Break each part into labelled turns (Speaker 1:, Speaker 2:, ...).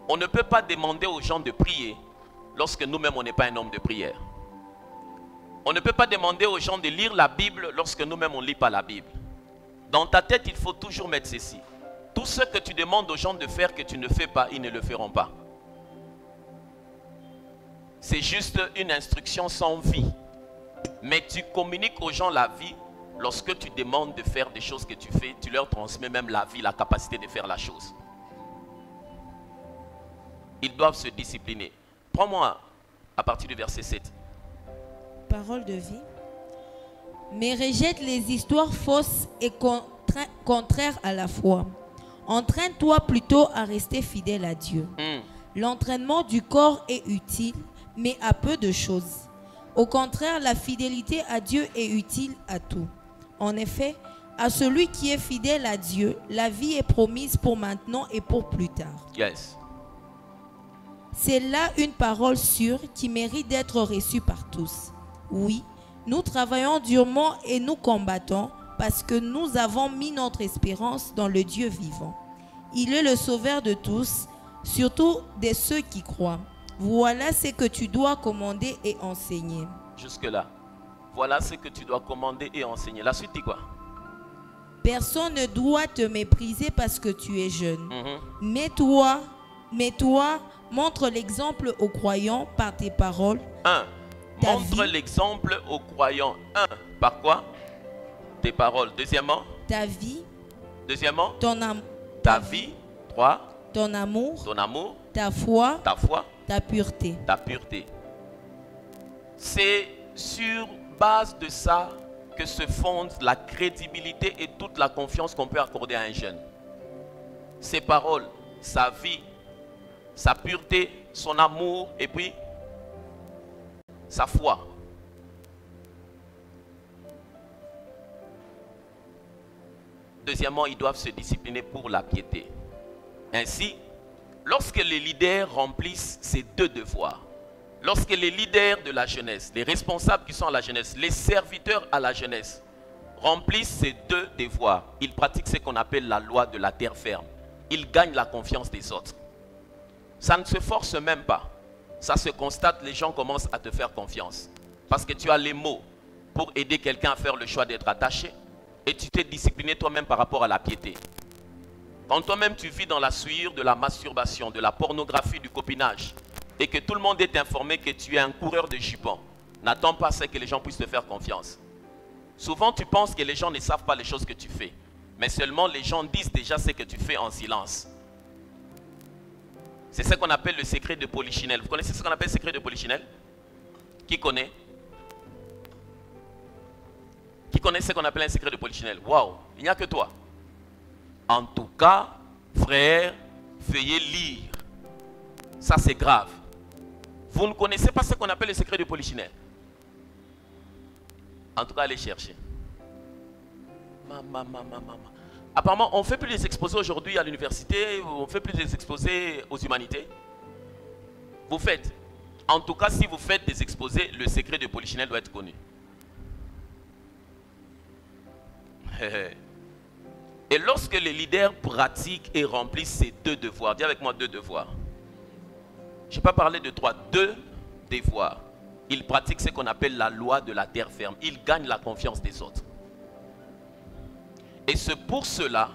Speaker 1: On ne peut pas demander aux gens de prier lorsque nous-mêmes on n'est pas un homme de prière. On ne peut pas demander aux gens de lire la Bible lorsque nous-mêmes on ne lit pas la Bible. Dans ta tête, il faut toujours mettre ceci. Tout ce que tu demandes aux gens de faire que tu ne fais pas, ils ne le feront pas. C'est juste une instruction sans vie. Mais tu communiques aux gens la vie. Lorsque tu demandes de faire des choses que tu fais, tu leur transmets même la vie, la capacité de faire la chose. Ils doivent se discipliner. Prends-moi à partir du verset 7.
Speaker 2: Parole de vie. Mais rejette les histoires fausses et contraires à la foi. Entraîne-toi plutôt à rester fidèle à Dieu. L'entraînement du corps est utile, mais à peu de choses. Au contraire, la fidélité à Dieu est utile à tout. En effet, à celui qui est fidèle à Dieu, la vie est promise pour maintenant et pour plus tard.
Speaker 1: Yes.
Speaker 2: C'est là une parole sûre qui mérite d'être reçue par tous. Oui, nous travaillons durement et nous combattons parce que nous avons mis notre espérance dans le Dieu vivant. Il est le sauveur de tous, surtout de ceux qui croient. Voilà ce que tu dois commander et enseigner.
Speaker 1: Jusque-là. Voilà ce que tu dois commander et enseigner. La suite dit quoi?
Speaker 2: Personne ne doit te mépriser parce que tu es jeune. Mais toi, montre l'exemple aux croyants par tes paroles.
Speaker 1: 1. Montre l'exemple aux croyants. 1. Par quoi? Tes paroles. Deuxièmement?
Speaker 2: Ta vie.
Speaker 1: Deuxièmement?
Speaker 2: Ta
Speaker 1: vie. 3.
Speaker 2: Ton amour.
Speaker 1: Ton amour.
Speaker 2: Ta foi.
Speaker 1: Ta foi.
Speaker 2: Ta pureté.
Speaker 1: Ta pureté. C'est sur base de ça que se fonde la crédibilité et toute la confiance qu'on peut accorder à un jeune. Ses paroles, sa vie, sa pureté, son amour et puis sa foi. Deuxièmement, ils doivent se discipliner pour la piété. Ainsi, lorsque les leaders remplissent ces deux devoirs, lorsque les leaders de la jeunesse, les responsables qui sont à la jeunesse, les serviteurs à la jeunesse, remplissent ces deux devoirs, ils pratiquent ce qu'on appelle la loi de la terre ferme. Ils gagnent la confiance des autres. Ça ne se force même pas. Ça se constate, les gens commencent à te faire confiance. Parce que tu as les mots pour aider quelqu'un à faire le choix d'être attaché. Et tu t'es discipliné toi-même par rapport à la piété. Quand toi-même tu vis dans la souillure de la masturbation, de la pornographie, du copinage, et que tout le monde est informé que tu es un coureur de jupons, n'attends pas à ce que les gens puissent te faire confiance. Souvent tu penses que les gens ne savent pas les choses que tu fais, mais seulement les gens disent déjà ce que tu fais en silence. C'est ce qu'on appelle le secret de Polichinelle. Vous connaissez ce qu'on appelle le secret de Polichinelle? Qui connaît? Qui connaît ce qu'on appelle un secret de Polichinelle? Waouh, il n'y a que toi. En tout cas, frère, veuillez lire. Ça c'est grave. Vous ne connaissez pas ce qu'on appelle le secret de Polichinelle? En tout cas, allez chercher. Apparemment, on ne fait plus des exposés aujourd'hui à l'université, on ne fait plus des exposés aux humanités. Vous faites. En tout cas, si vous faites des exposés, le secret de Polichinelle doit être connu. Et lorsque les leaders pratiquent et remplissent ces deux devoirs, dis avec moi deux devoirs. Je n'ai pas parlé de trois, deux devoirs. Ils pratiquent ce qu'on appelle la loi de la terre ferme. Ils gagnent la confiance des autres. Et c'est pour cela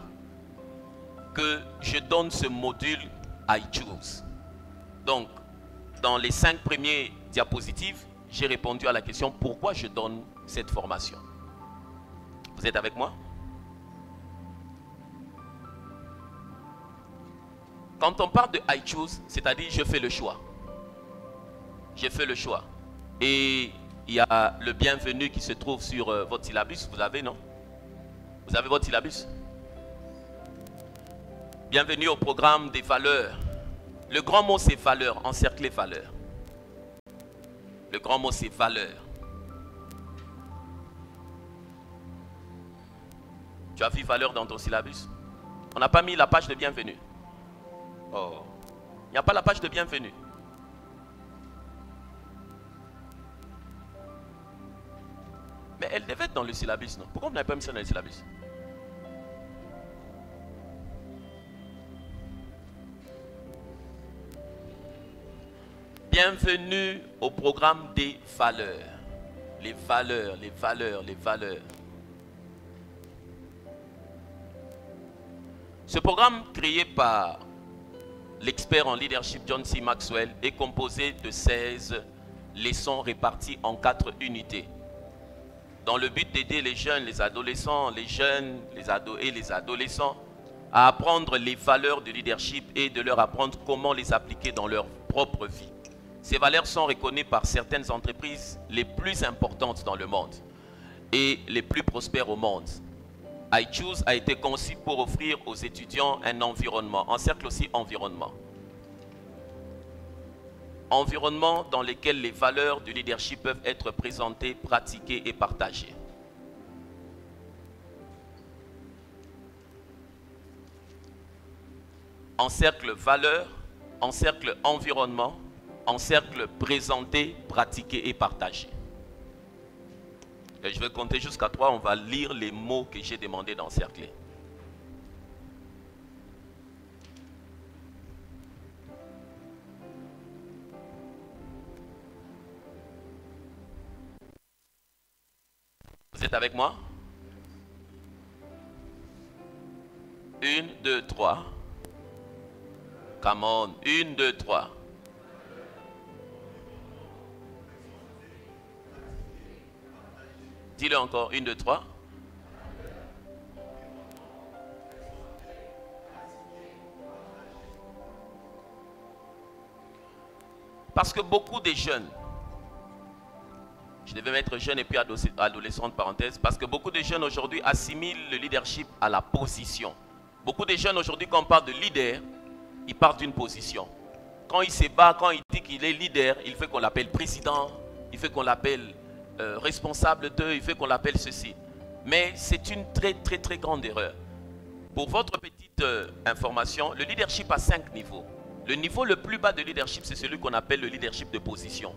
Speaker 1: que je donne ce module I Choose. Donc, dans les 5 premières diapositives, j'ai répondu à la question pourquoi je donne cette formation. Vous êtes avec moi? Quand on parle de I Choose, c'est-à-dire je fais le choix. Je fais le choix. Et il y a le bienvenu qui se trouve sur votre syllabus. Vous avez, non? Vous avez votre syllabus? Bienvenue au programme des valeurs. Le grand mot c'est valeur, encercler valeur. Le grand mot c'est valeur. Tu as vu valeur dans ton syllabus? On n'a pas mis la page de bienvenue. Oh, il n'y a pas la page de bienvenue. Mais elle devait être dans le syllabus, non? Pourquoi vous n'avez pas mis ça dans le syllabus? Bienvenue au programme des valeurs. Les valeurs, les valeurs, les valeurs. Ce programme créé par l'expert en leadership John C. Maxwell est composé de 16 leçons réparties en 4 unités. Dans le but d'aider les jeunes, les adolescents, les jeunes, les ados et les adolescents à apprendre les valeurs du leadership et de leur apprendre comment les appliquer dans leur propre vie. Ces valeurs sont reconnues par certaines entreprises les plus importantes dans le monde et les plus prospères au monde. iChoose a été conçu pour offrir aux étudiants un environnement, un cercle aussi environnement. Environnement dans lequel les valeurs du leadership peuvent être présentées, pratiquées et partagées. Encercle valeurs, encercle environnement, encercle présenté, pratiqué et partagé. Et je vais compter jusqu'à 3, on va lire les mots que j'ai demandé d'encercler. Vous êtes avec moi? 1, 2, 3. Come on. 1, 2, 3. Dis-le encore. 1, 2, 3. Parce que beaucoup de jeunes, je devais mettre jeune et puis adolescent de parenthèse, parce que beaucoup de jeunes aujourd'hui assimilent le leadership à la position. Beaucoup de jeunes aujourd'hui, quand on parle de leader, ils partent d'une position. Quand il se bat, quand il dit qu'il est leader, il fait qu'on l'appelle président, il fait qu'on l'appelle responsable d'eux, il fait qu'on l'appelle ceci. Mais c'est une très grande erreur. Pour votre petite information, le leadership a 5 niveaux. Le niveau le plus bas de leadership, c'est celui qu'on appelle le leadership de position,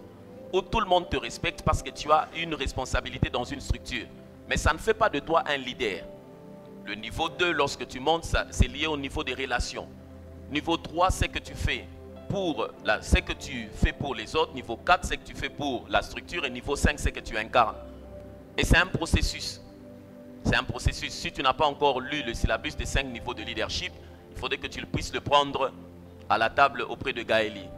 Speaker 1: où tout le monde te respecte parce que tu as une responsabilité dans une structure. Mais ça ne fait pas de toi un leader. Le niveau 2, lorsque tu montes, c'est lié au niveau des relations. Niveau 3, c'est que tu fais c'est que tu fais pour les autres. Niveau 4, c'est que tu fais pour la structure. Et niveau 5, c'est que tu incarnes. Et c'est un processus. C'est un processus. Si tu n'as pas encore lu le syllabus des 5 niveaux de leadership, il faudrait que tu puisses le prendre à la table auprès de Gaëli.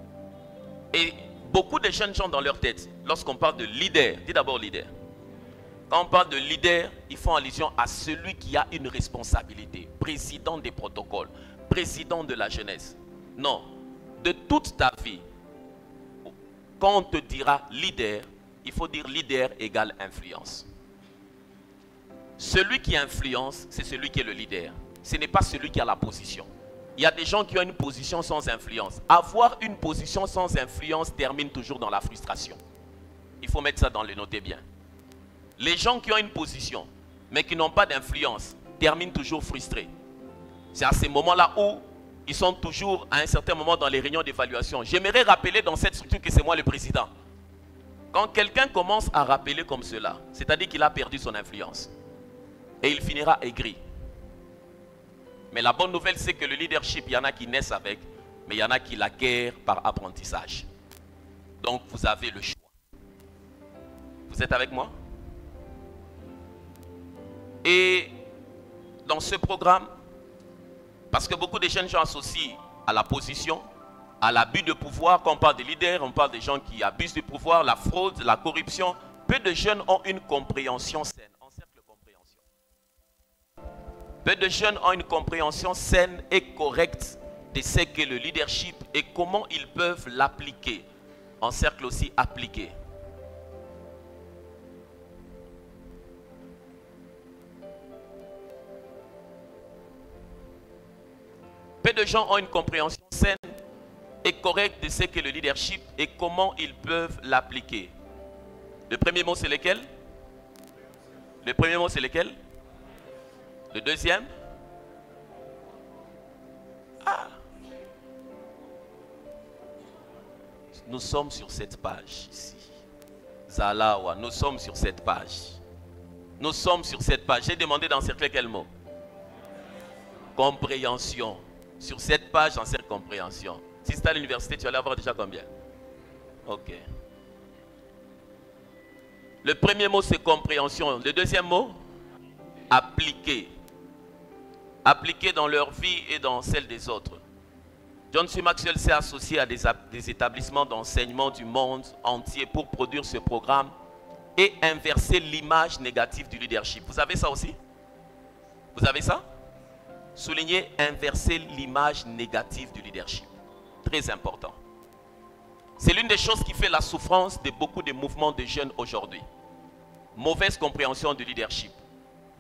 Speaker 1: Et beaucoup de jeunes gens dans leur tête, lorsqu'on parle de leader, dis d'abord leader. Quand on parle de leader, ils font allusion à celui qui a une responsabilité. Président des protocoles, président de la jeunesse. Non, de toute ta vie, quand on te dira leader, il faut dire leader égale influence. Celui qui influence, c'est celui qui est le leader. Ce n'est pas celui qui a la position. Il y a des gens qui ont une position sans influence. Avoir une position sans influence termine toujours dans la frustration. Il faut mettre ça dans les noter bien. Les gens qui ont une position, mais qui n'ont pas d'influence, terminent toujours frustrés. C'est à ces moments-là où ils sont toujours à un certain moment dans les réunions d'évaluation. J'aimerais rappeler dans cette structure que c'est moi le président. Quand quelqu'un commence à rappeler comme cela, c'est-à-dire qu'il a perdu son influence. Et il finira aigri. Mais la bonne nouvelle, c'est que le leadership, il y en a qui naissent avec, mais il y en a qui l'acquièrent par apprentissage. Donc, vous avez le choix. Vous êtes avec moi? Et dans ce programme, parce que beaucoup de jeunes gens associent à la position, à l'abus de pouvoir. Quand on parle des leaders, on parle des gens qui abusent du pouvoir, la fraude, la corruption. Peu de jeunes ont une compréhension saine. Encercle compréhension. Peu de jeunes ont une compréhension saine et correcte de ce qu'est le leadership et comment ils peuvent l'appliquer. Encercle aussi appliquer. Peu de gens ont une compréhension saine et correcte de ce qu'est le leadership et comment ils peuvent l'appliquer. Le premier mot, c'est lequel? Le premier mot, c'est lequel? Le deuxième? Ah! Nous sommes sur cette page ici. Zalawa, nous sommes sur cette page. Nous sommes sur cette page. J'ai demandé d'encercler quel mot? Compréhension. Sur cette page, j'encercle compréhension. Si c'était à l'université, tu allais avoir déjà combien? Ok. Le premier mot, c'est compréhension. Le deuxième mot, appliquer. Appliquer dans leur vie et dans celle des autres. John C. Maxwell s'est associé à des établissements d'enseignement du monde entier pour produire ce programme et inverser l'image négative du leadership. Vous avez ça aussi? Vous avez ça? Soulignez, inverser l'image négative du leadership. Très important. C'est l'une des choses qui fait la souffrance de beaucoup de mouvements de jeunes aujourd'hui. Mauvaise compréhension du leadership.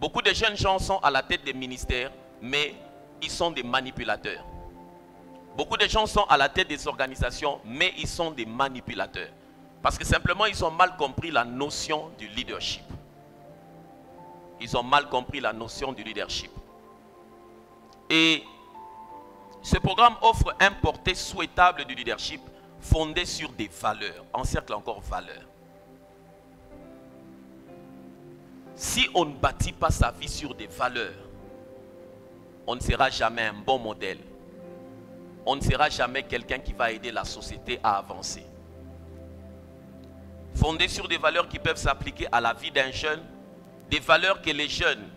Speaker 1: Beaucoup de jeunes gens sont à la tête des ministères, mais ils sont des manipulateurs. Beaucoup de gens sont à la tête des organisations, mais ils sont des manipulateurs. Parce que simplement, ils ont mal compris la notion du leadership. Ils ont mal compris la notion du leadership. Et ce programme offre un porté souhaitable du leadership fondé sur des valeurs. Encercle encore valeurs. Si on ne bâtit pas sa vie sur des valeurs, on ne sera jamais un bon modèle. On ne sera jamais quelqu'un qui va aider la société à avancer. Fondé sur des valeurs qui peuvent s'appliquer à la vie d'un jeune, des valeurs que les jeunes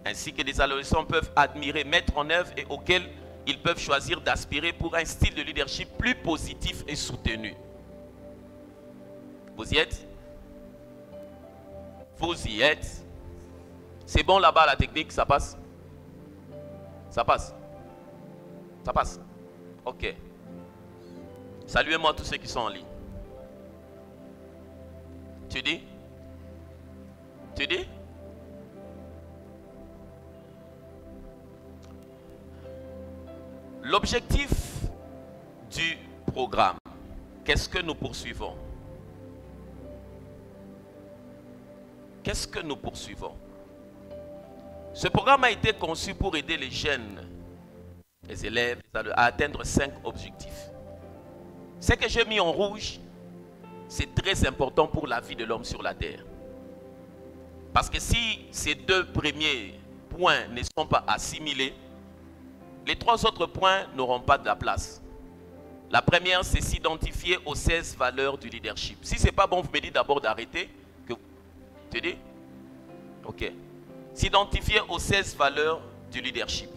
Speaker 1: ainsi que les adolescents peuvent admirer, mettre en œuvre et auxquelles ils peuvent choisir d'aspirer pour un style de leadership plus positif et soutenu. Vous y êtes? Vous y êtes? C'est bon là-bas la technique, ça passe? Ça passe? Ça passe? Ok. Saluez-moi tous ceux qui sont en ligne. Tu dis? Tu dis? L'objectif du programme, qu'est-ce que nous poursuivons? Qu'est-ce que nous poursuivons? Ce programme a été conçu pour aider les jeunes, les élèves, à atteindre 5 objectifs. Ce que j'ai mis en rouge, c'est très important pour la vie de l'homme sur la terre. Parce que si ces 2 premiers points ne sont pas assimilés, les 3 autres points n'auront pas de la place. La première, c'est s'identifier aux 16 valeurs du leadership. Si ce n'est pas bon, vous me dites d'abord d'arrêter. Tu dis? Ok. S'identifier aux 16 valeurs du leadership.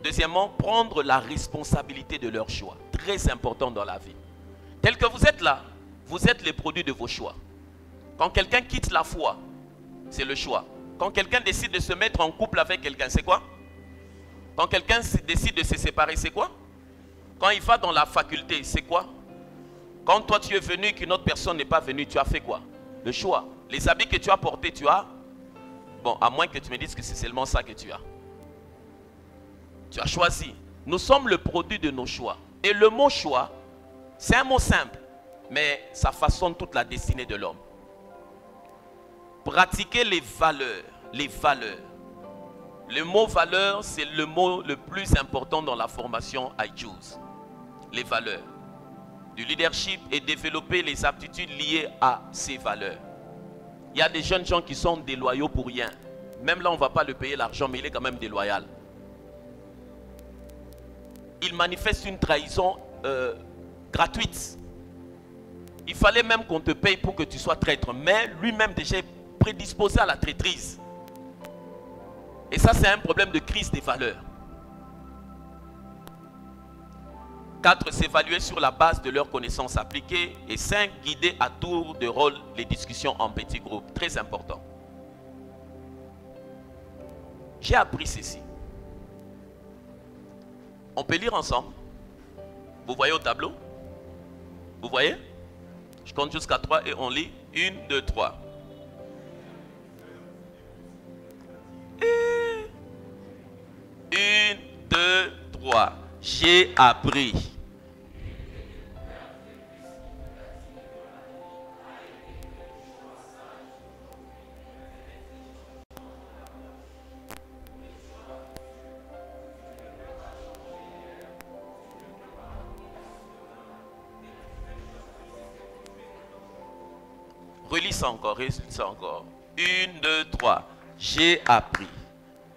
Speaker 1: Deuxièmement, prendre la responsabilité de leurs choix. Très important dans la vie. Tel que vous êtes là, vous êtes les produits de vos choix. Quand quelqu'un quitte la foi, c'est le choix. Quand quelqu'un décide de se mettre en couple avec quelqu'un, c'est quoi? Quand quelqu'un décide de se séparer, c'est quoi? Quand il va dans la faculté, c'est quoi? Quand toi tu es venu et qu'une autre personne n'est pas venue, tu as fait quoi? Le choix. Les habits que tu as portés, tu as? Bon, à moins que tu me dises que c'est seulement ça que tu as. Tu as choisi. Nous sommes le produit de nos choix. Et le mot choix, c'est un mot simple, mais ça façonne toute la destinée de l'homme. Pratiquer les valeurs. Les valeurs. Le mot valeur, c'est le mot le plus important dans la formation iJuice. Les valeurs du leadership et développer les aptitudes liées à ces valeurs. Il y a des jeunes gens qui sont déloyaux pour rien. Même là, on ne va pas le payer l'argent, mais il est quand même déloyal. Il manifeste une trahison gratuite. Il fallait même qu'on te paye pour que tu sois traître. Mais lui-même déjà est prédisposé à la traîtrise. Et ça, c'est un problème de crise des valeurs. 4. S'évaluer sur la base de leurs connaissances appliquées. Et 5. Guider à tour de rôle les discussions en petits groupes. Très important. J'ai appris ceci. On peut lire ensemble. Vous voyez au tableau? Vous voyez? Je compte jusqu'à 3 et on lit. 1, 2, 3. 1, 2, 3. J'ai appris. Relis ça encore, relis ça encore. 1, 2, 3. J'ai appris.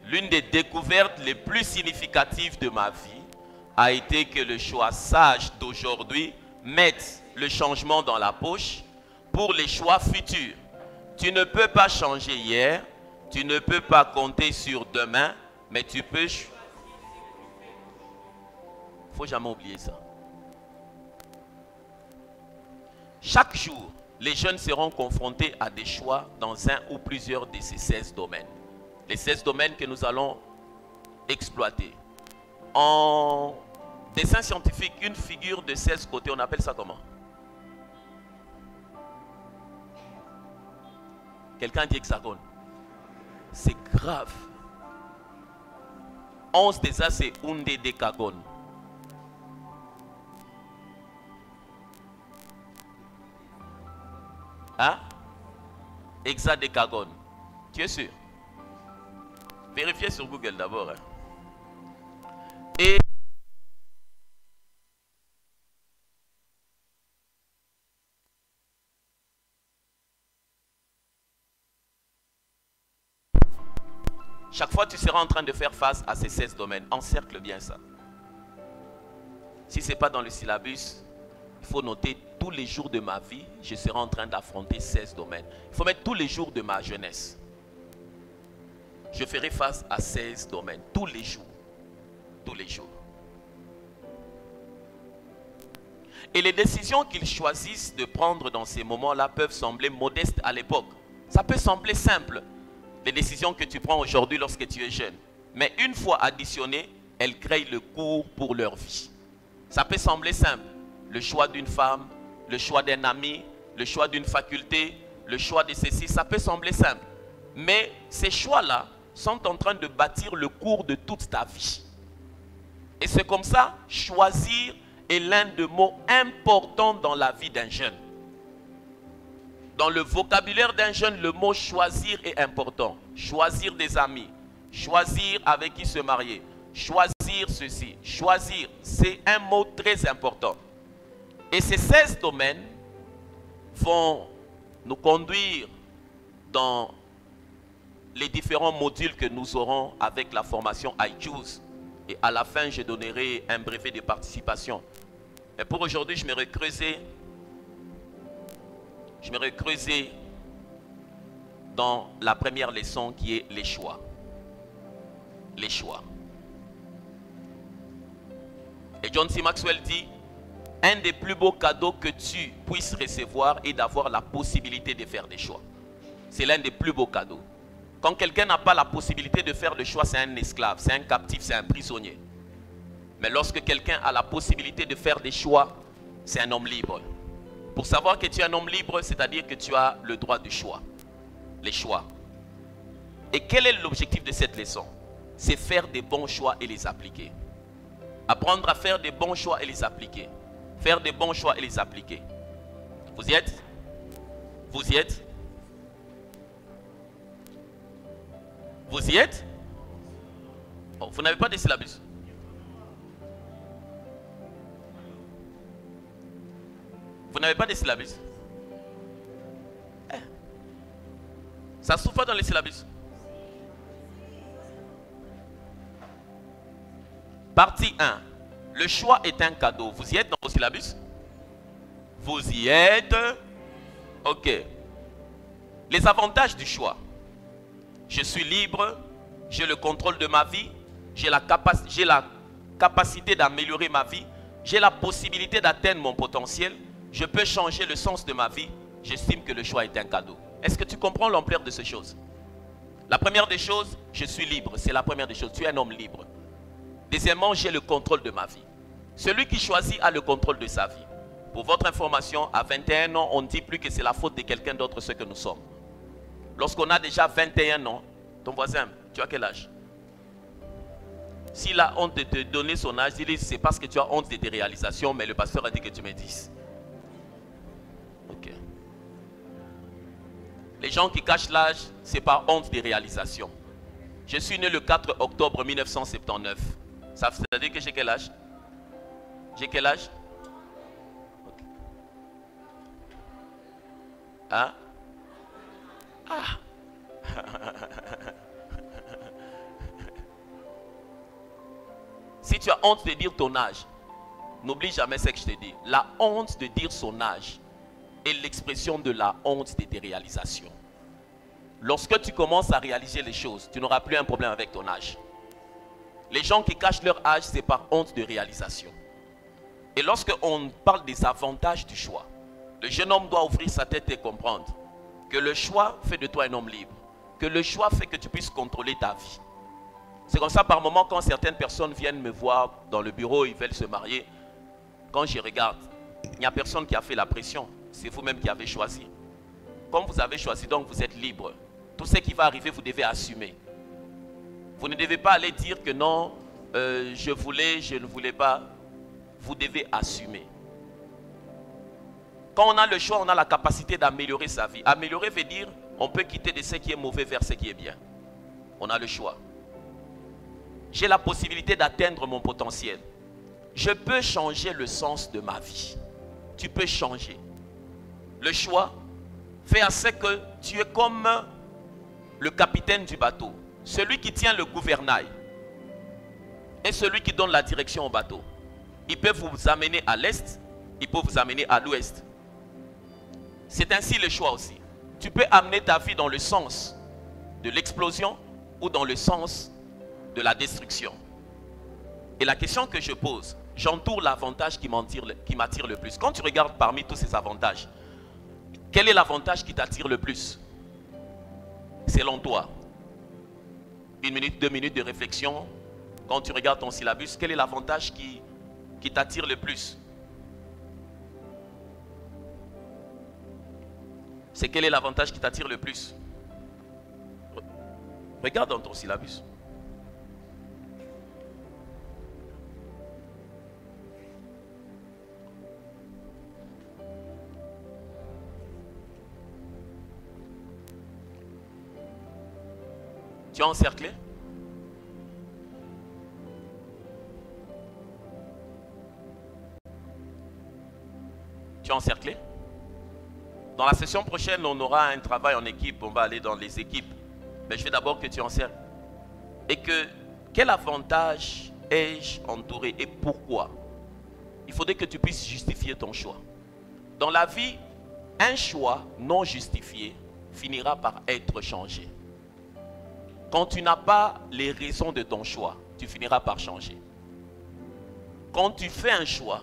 Speaker 1: L'une des découvertes les plus significatives de ma vie a été que le choix sage d'aujourd'hui mettre le changement dans la poche pour les choix futurs. Tu ne peux pas changer hier, tu ne peux pas compter sur demain, mais tu peux... Il ne faut jamais oublier ça. Chaque jour, les jeunes seront confrontés à des choix dans un ou plusieurs de ces 16 domaines. Les 16 domaines que nous allons exploiter. En dessin scientifique, une figure de 16 côtés, on appelle ça comment? Quelqu'un dit hexagone. C'est grave. 11 déjà, c'est un décagone. Hein? Hexadécagone. Tu es sûr? Vérifiez sur Google d'abord. Hein. Et chaque fois tu seras en train de faire face à ces 16 domaines. Encercle bien ça. Si ce n'est pas dans le syllabus, il faut noter tous les jours de ma vie, je serai en train d'affronter 16 domaines. Il faut mettre tous les jours de ma jeunesse. Je ferai face à 16 domaines, tous les jours. Tous les jours. Et les décisions qu'ils choisissent de prendre dans ces moments-là peuvent sembler modestes à l'époque. Ça peut sembler simple, les décisions que tu prends aujourd'hui lorsque tu es jeune. Mais une fois additionnées, elles créent le cours pour leur vie. Ça peut sembler simple. Le choix d'une femme, le choix d'un ami, le choix d'une faculté, le choix de ceci, ça peut sembler simple. Mais ces choix-là sont en train de bâtir le cours de toute ta vie. Et c'est comme ça, choisir est l'un des mots importants dans la vie d'un jeune. Dans le vocabulaire d'un jeune, le mot choisir est important. Choisir des amis, choisir avec qui se marier, choisir ceci, choisir, c'est un mot très important. Et ces 16 domaines vont nous conduire dans les différents modules que nous aurons avec la formation iChoose. Et à la fin, je donnerai un brevet de participation. Et pour aujourd'hui, je me recreuser dans la première leçon qui est les choix. Les choix. Et John C. Maxwell dit, un des plus beaux cadeaux que tu puisses recevoir est d'avoir la possibilité de faire des choix. C'est l'un des plus beaux cadeaux. Quand quelqu'un n'a pas la possibilité de faire le choix, c'est un esclave, c'est un captif, c'est un prisonnier. Mais lorsque quelqu'un a la possibilité de faire des choix, c'est un homme libre. Pour savoir que tu es un homme libre, c'est-à-dire que tu as le droit du choix. Les choix. Et quel est l'objectif de cette leçon? C'est faire des bons choix et les appliquer. Apprendre à faire des bons choix et les appliquer. Faire des bons choix et les appliquer. Vous y êtes? Vous y êtes? Vous y êtes? Oh, vous n'avez pas de syllabus? Vous n'avez pas de syllabus? Ça souffre dans les syllabus. Partie 1. Le choix est un cadeau. Vous y êtes dans vos syllabus? Vous y êtes? Ok. Les avantages du choix. Je suis libre, j'ai le contrôle de ma vie, j'ai la capacité d'améliorer ma vie, j'ai la possibilité d'atteindre mon potentiel, je peux changer le sens de ma vie. J'estime que le choix est un cadeau. Est-ce que tu comprends l'ampleur de ces choses? La première des choses, je suis libre. C'est la première des choses. Tu es un homme libre. Deuxièmement, j'ai le contrôle de ma vie. Celui qui choisit a le contrôle de sa vie. Pour votre information, à 21 ans, on ne dit plus que c'est la faute de quelqu'un d'autre ce que nous sommes. Lorsqu'on a déjà 21 ans, ton voisin, tu as quel âge? S'il a honte de te donner son âge, il dit c'est parce que tu as honte de tes réalisations, mais le pasteur a dit que tu me dises. Ok. Les gens qui cachent l'âge, c'est par honte des réalisations. Je suis né le 4 octobre 1979. Ça veut dire que j'ai quel âge? J'ai quel âge? Okay. Hein? Ah. Si tu as honte de dire ton âge, n'oublie jamais ce que je te dis. La honte de dire son âge est l'expression de la honte de tes réalisations. Lorsque tu commences à réaliser les choses, tu n'auras plus un problème avec ton âge. Les gens qui cachent leur âge, c'est par honte de réalisation. Et lorsque on parle des avantages du choix, le jeune homme doit ouvrir sa tête et comprendre que le choix fait de toi un homme libre. Que le choix fait que tu puisses contrôler ta vie. C'est comme ça par moment quand certaines personnes viennent me voir dans le bureau, ils veulent se marier. Quand je regarde, il n'y a personne qui a fait la pression. C'est vous-même qui avez choisi. Comme vous avez choisi, donc vous êtes libre. Tout ce qui va arriver, vous devez assumer. Vous ne devez pas aller dire que non, je voulais, je ne voulais pas. Vous devez assumer. Quand on a le choix, on a la capacité d'améliorer sa vie. Améliorer veut dire, on peut quitter de ce qui est mauvais vers ce qui est bien. On a le choix. J'ai la possibilité d'atteindre mon potentiel. Je peux changer le sens de ma vie. Tu peux changer. Le choix fait à ce que tu es comme le capitaine du bateau. Celui qui tient le gouvernail et celui qui donne la direction au bateau. Il peut vous amener à l'est, il peut vous amener à l'ouest. C'est ainsi le choix aussi. Tu peux amener ta vie dans le sens de l'explosion ou dans le sens de la destruction. Et la question que je pose, j'entoure l'avantage qui m'attire le plus. Quand tu regardes parmi tous ces avantages, quel est l'avantage qui t'attire le plus? Selon toi, 1 minute, 2 minutes de réflexion. Quand tu regardes ton syllabus, quel est l'avantage qui t'attire le plus? C'est quel est l'avantage qui t'attire le plus? Regarde dans ton syllabus. Tu as encerclé? Tu as encerclé? Dans la session prochaine, on aura un travail en équipe. On va aller dans les équipes. Mais je veux d'abord que tu encercles. Et que, quel avantage ai-je entouré et pourquoi? Il faudrait que tu puisses justifier ton choix. Dans la vie, un choix non justifié finira par être changé. Quand tu n'as pas les raisons de ton choix, tu finiras par changer. Quand tu fais un choix,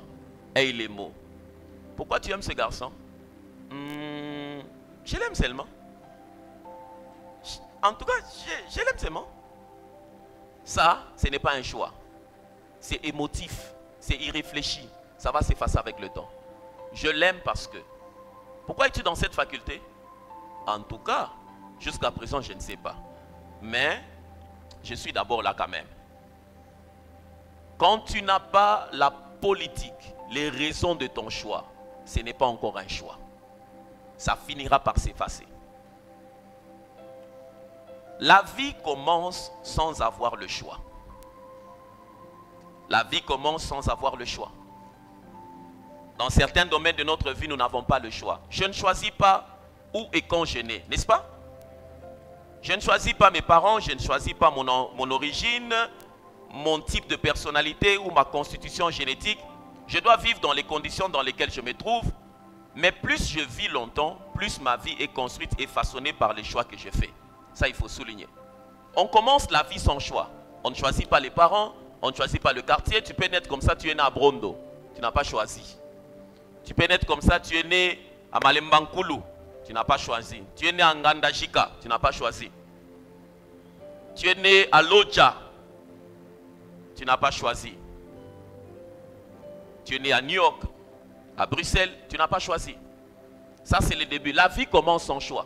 Speaker 1: aie les mots. Pourquoi tu aimes ce garçon? Je l'aime seulement. En tout cas, je l'aime seulement. Ça, ce n'est pas un choix. C'est émotif, c'est irréfléchi. Ça va s'effacer avec le temps. Je l'aime parce que... Pourquoi es-tu dans cette faculté? En tout cas, jusqu'à présent, je ne sais pas. Mais, je suis d'abord là quand même. Quand tu n'as pas la politique, les raisons de ton choix, ce n'est pas encore un choix. Ça finira par s'effacer. La vie commence sans avoir le choix. La vie commence sans avoir le choix. Dans certains domaines de notre vie, nous n'avons pas le choix. Je ne choisis pas où et quand je nais, n'est-ce pas? Je ne choisis pas mes parents, je ne choisis pas mon origine, mon type de personnalité ou ma constitution génétique. Je dois vivre dans les conditions dans lesquelles je me trouve. Mais plus je vis longtemps, plus ma vie est construite et façonnée par les choix que je fais. Ça, il faut souligner. On commence la vie sans choix. On ne choisit pas les parents, on ne choisit pas le quartier. Tu peux naître comme ça, tu es né à Brondo. Tu n'as pas choisi. Tu peux naître comme ça, tu es né à Malembankulu. Tu n'as pas choisi. Tu es né à Ngandajika. Tu n'as pas choisi. Tu es né à Lodja. Tu n'as pas choisi. Tu es né à New York, à Bruxelles. Tu n'as pas choisi. Ça, c'est le début. La vie commence sans choix.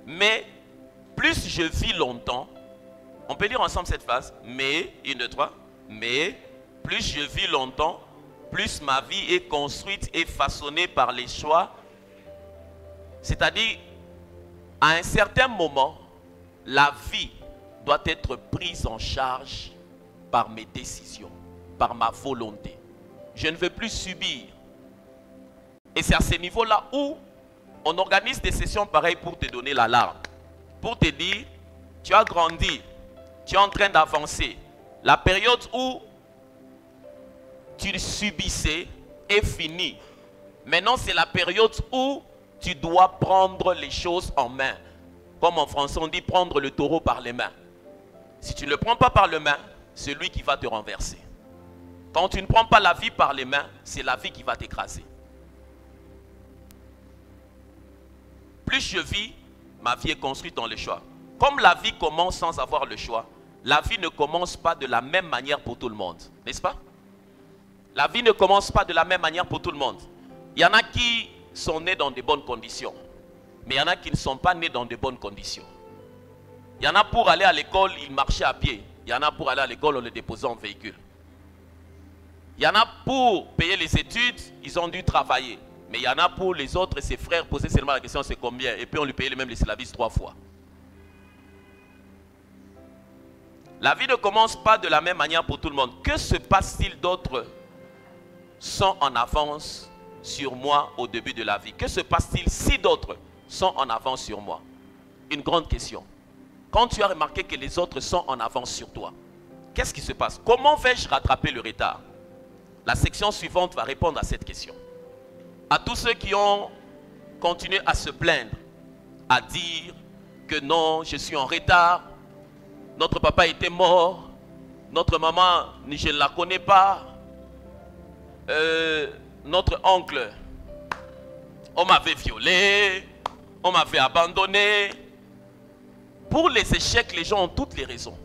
Speaker 1: Mais plus je vis longtemps, on peut dire ensemble cette phrase. Mais, 1, 2, 3. Mais, plus je vis longtemps, plus ma vie est construite et façonnée par les choix. C'est-à-dire, à un certain moment, la vie doit être prise en charge par mes décisions, par ma volonté. Je ne veux plus subir. Et c'est à ce niveau-là où on organise des sessions pareilles pour te donner l'alarme. Pour te dire, tu as grandi, tu es en train d'avancer. La période où tu subissais est fini. Maintenant, c'est la période où tu dois prendre les choses en main. Comme en français, on dit prendre le taureau par les mains. Si tu ne le prends pas par les mains, c'est lui qui va te renverser. Quand tu ne prends pas la vie par les mains, c'est la vie qui va t'écraser. Plus je vis, ma vie est construite dans le choix. Comme la vie commence sans avoir le choix, la vie ne commence pas de la même manière pour tout le monde. N'est-ce pas? La vie ne commence pas de la même manière pour tout le monde. Il y en a qui sont nés dans de bonnes conditions. Mais il y en a qui ne sont pas nés dans de bonnes conditions. Il y en a pour aller à l'école, ils marchaient à pied. Il y en a pour aller à l'école, on les déposait en véhicule. Il y en a pour payer les études, ils ont dû travailler. Mais il y en a pour les autres, ses frères posaient seulement la question, c'est combien? Et puis on lui payait même les esclavistes 3 fois. La vie ne commence pas de la même manière pour tout le monde. Que se passe-t-il d'autres sont en avance sur moi au début de la vie? Que se passe-t-il si d'autres sont en avance sur moi? Une grande question. Quand tu as remarqué que les autres sont en avance sur toi, qu'est-ce qui se passe? Comment vais-je rattraper le retard? La section suivante va répondre à cette question. À tous ceux qui ont continué à se plaindre, à dire que non, je suis en retard, notre papa était mort, notre maman, je ne la connais pas, notre oncle, on m'avait violé, on m'avait abandonné. Pour les échecs, les gens ont toutes les raisons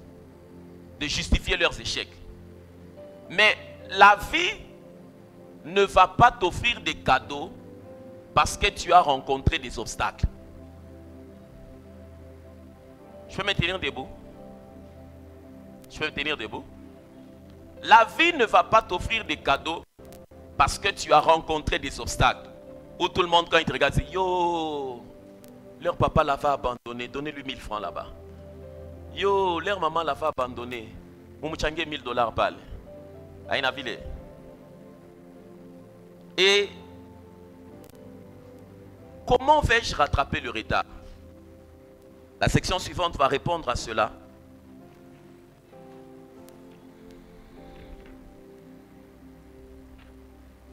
Speaker 1: de justifier leurs échecs. Mais la vie ne va pas t'offrir des cadeaux parce que tu as rencontré des obstacles. Je peux me tenir debout? Je peux me tenir debout? La vie ne va pas t'offrir des cadeaux parce que tu as rencontré des obstacles. Où tout le monde, quand il te regarde, dit yo, leur papa l'avait abandonné, donnez-lui 1000 francs là-bas. Yo, leur maman l'avait abandonné, vous me changez $1000 balle. Aïna ville. Et comment vais-je rattraper le retard? La section suivante va répondre à cela.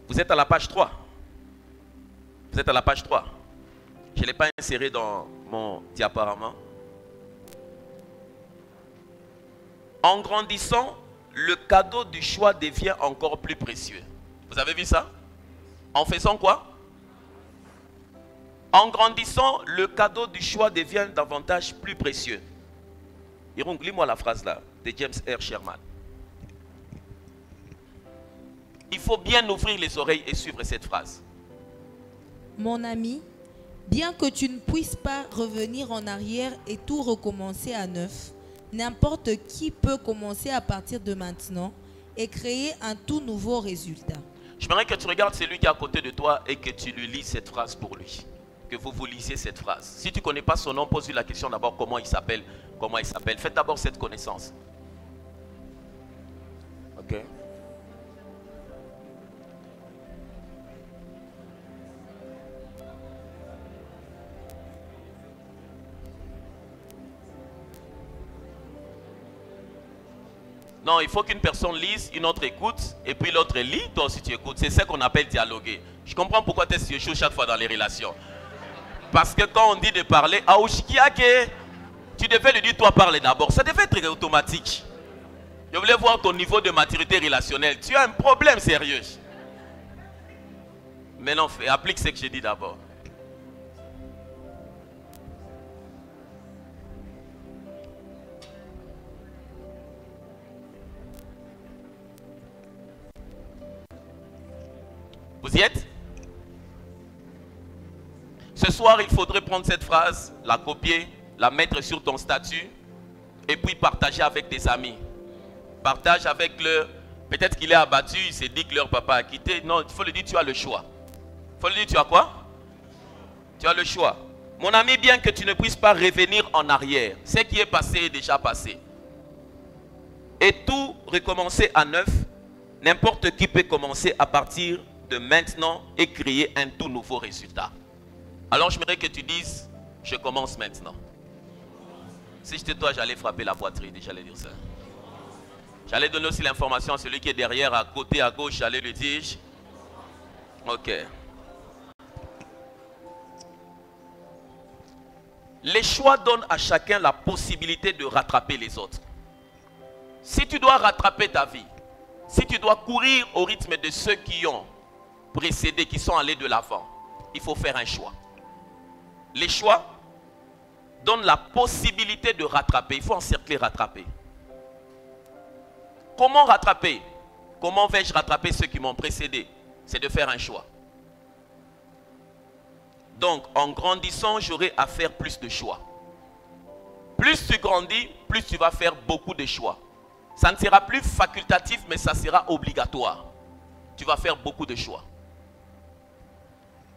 Speaker 1: Vous êtes à la page 3. Vous êtes à la page 3. Je ne l'ai pas inséré dans mon diaporama. En grandissant, le cadeau du choix devient encore plus précieux. Vous avez vu ça? En faisant quoi? En grandissant, le cadeau du choix devient davantage plus précieux. Lis-moi la phrase là, de James R. Sherman. Il faut bien ouvrir les oreilles et suivre cette phrase.
Speaker 2: Mon ami, bien que tu ne puisses pas revenir en arrière et tout recommencer à neuf, n'importe qui peut commencer à partir de maintenant et créer un tout nouveau résultat.
Speaker 1: J'aimerais que tu regardes celui qui est à côté de toi et que tu lui lis cette phrase pour lui. Que vous lisiez cette phrase. Si tu ne connais pas son nom, pose-lui la question d'abord comment il s'appelle. Comment il s'appelle. Faites d'abord cette connaissance. Ok. Non, il faut qu'une personne lise, une autre écoute, et puis l'autre lit, toi aussi tu écoutes. C'est ça qu'on appelle dialoguer. Je comprends pourquoi tu es chaud chaque fois dans les relations. Parce que quand on dit de parler, tu devais lui dire toi parler d'abord. Ça devait être automatique. Je voulais voir ton niveau de maturité relationnelle. Tu as un problème sérieux. Mais non, applique ce que j'ai dit d'abord. Vous y êtes? Ce soir, il faudrait prendre cette phrase, la copier, la mettre sur ton statut et puis partager avec tes amis. Partage avec leur... Peut-être qu'il est abattu, il s'est dit que leur papa a quitté. Non, il faut lui dire tu as le choix. Il faut lui dire tu as quoi? Tu as le choix. Mon ami, bien que tu ne puisses pas revenir en arrière, ce qui est passé est déjà passé. Et tout recommencer à neuf, n'importe qui peut commencer à partir de maintenant et créer un tout nouveau résultat. Alors j'aimerais que tu dises, je commence maintenant. Si j'étais toi, j'allais frapper la poitrine et j'allais dire ça. J'allais donner aussi l'information à celui qui est derrière, à côté, à gauche, j'allais le dire. Ok. Les choix donnent à chacun la possibilité de rattraper les autres. Si tu dois rattraper ta vie, si tu dois courir au rythme de ceux qui ont précédé, qui sont allés de l'avant, il faut faire un choix. Les choix donnent la possibilité de rattraper. Il faut encercler, rattraper. Comment rattraper? Comment vais-je rattraper ceux qui m'ont précédé? C'est de faire un choix. Donc, en grandissant, j'aurai à faire plus de choix. Plus tu grandis, plus tu vas faire beaucoup de choix. Ça ne sera plus facultatif, mais ça sera obligatoire. Tu vas faire beaucoup de choix.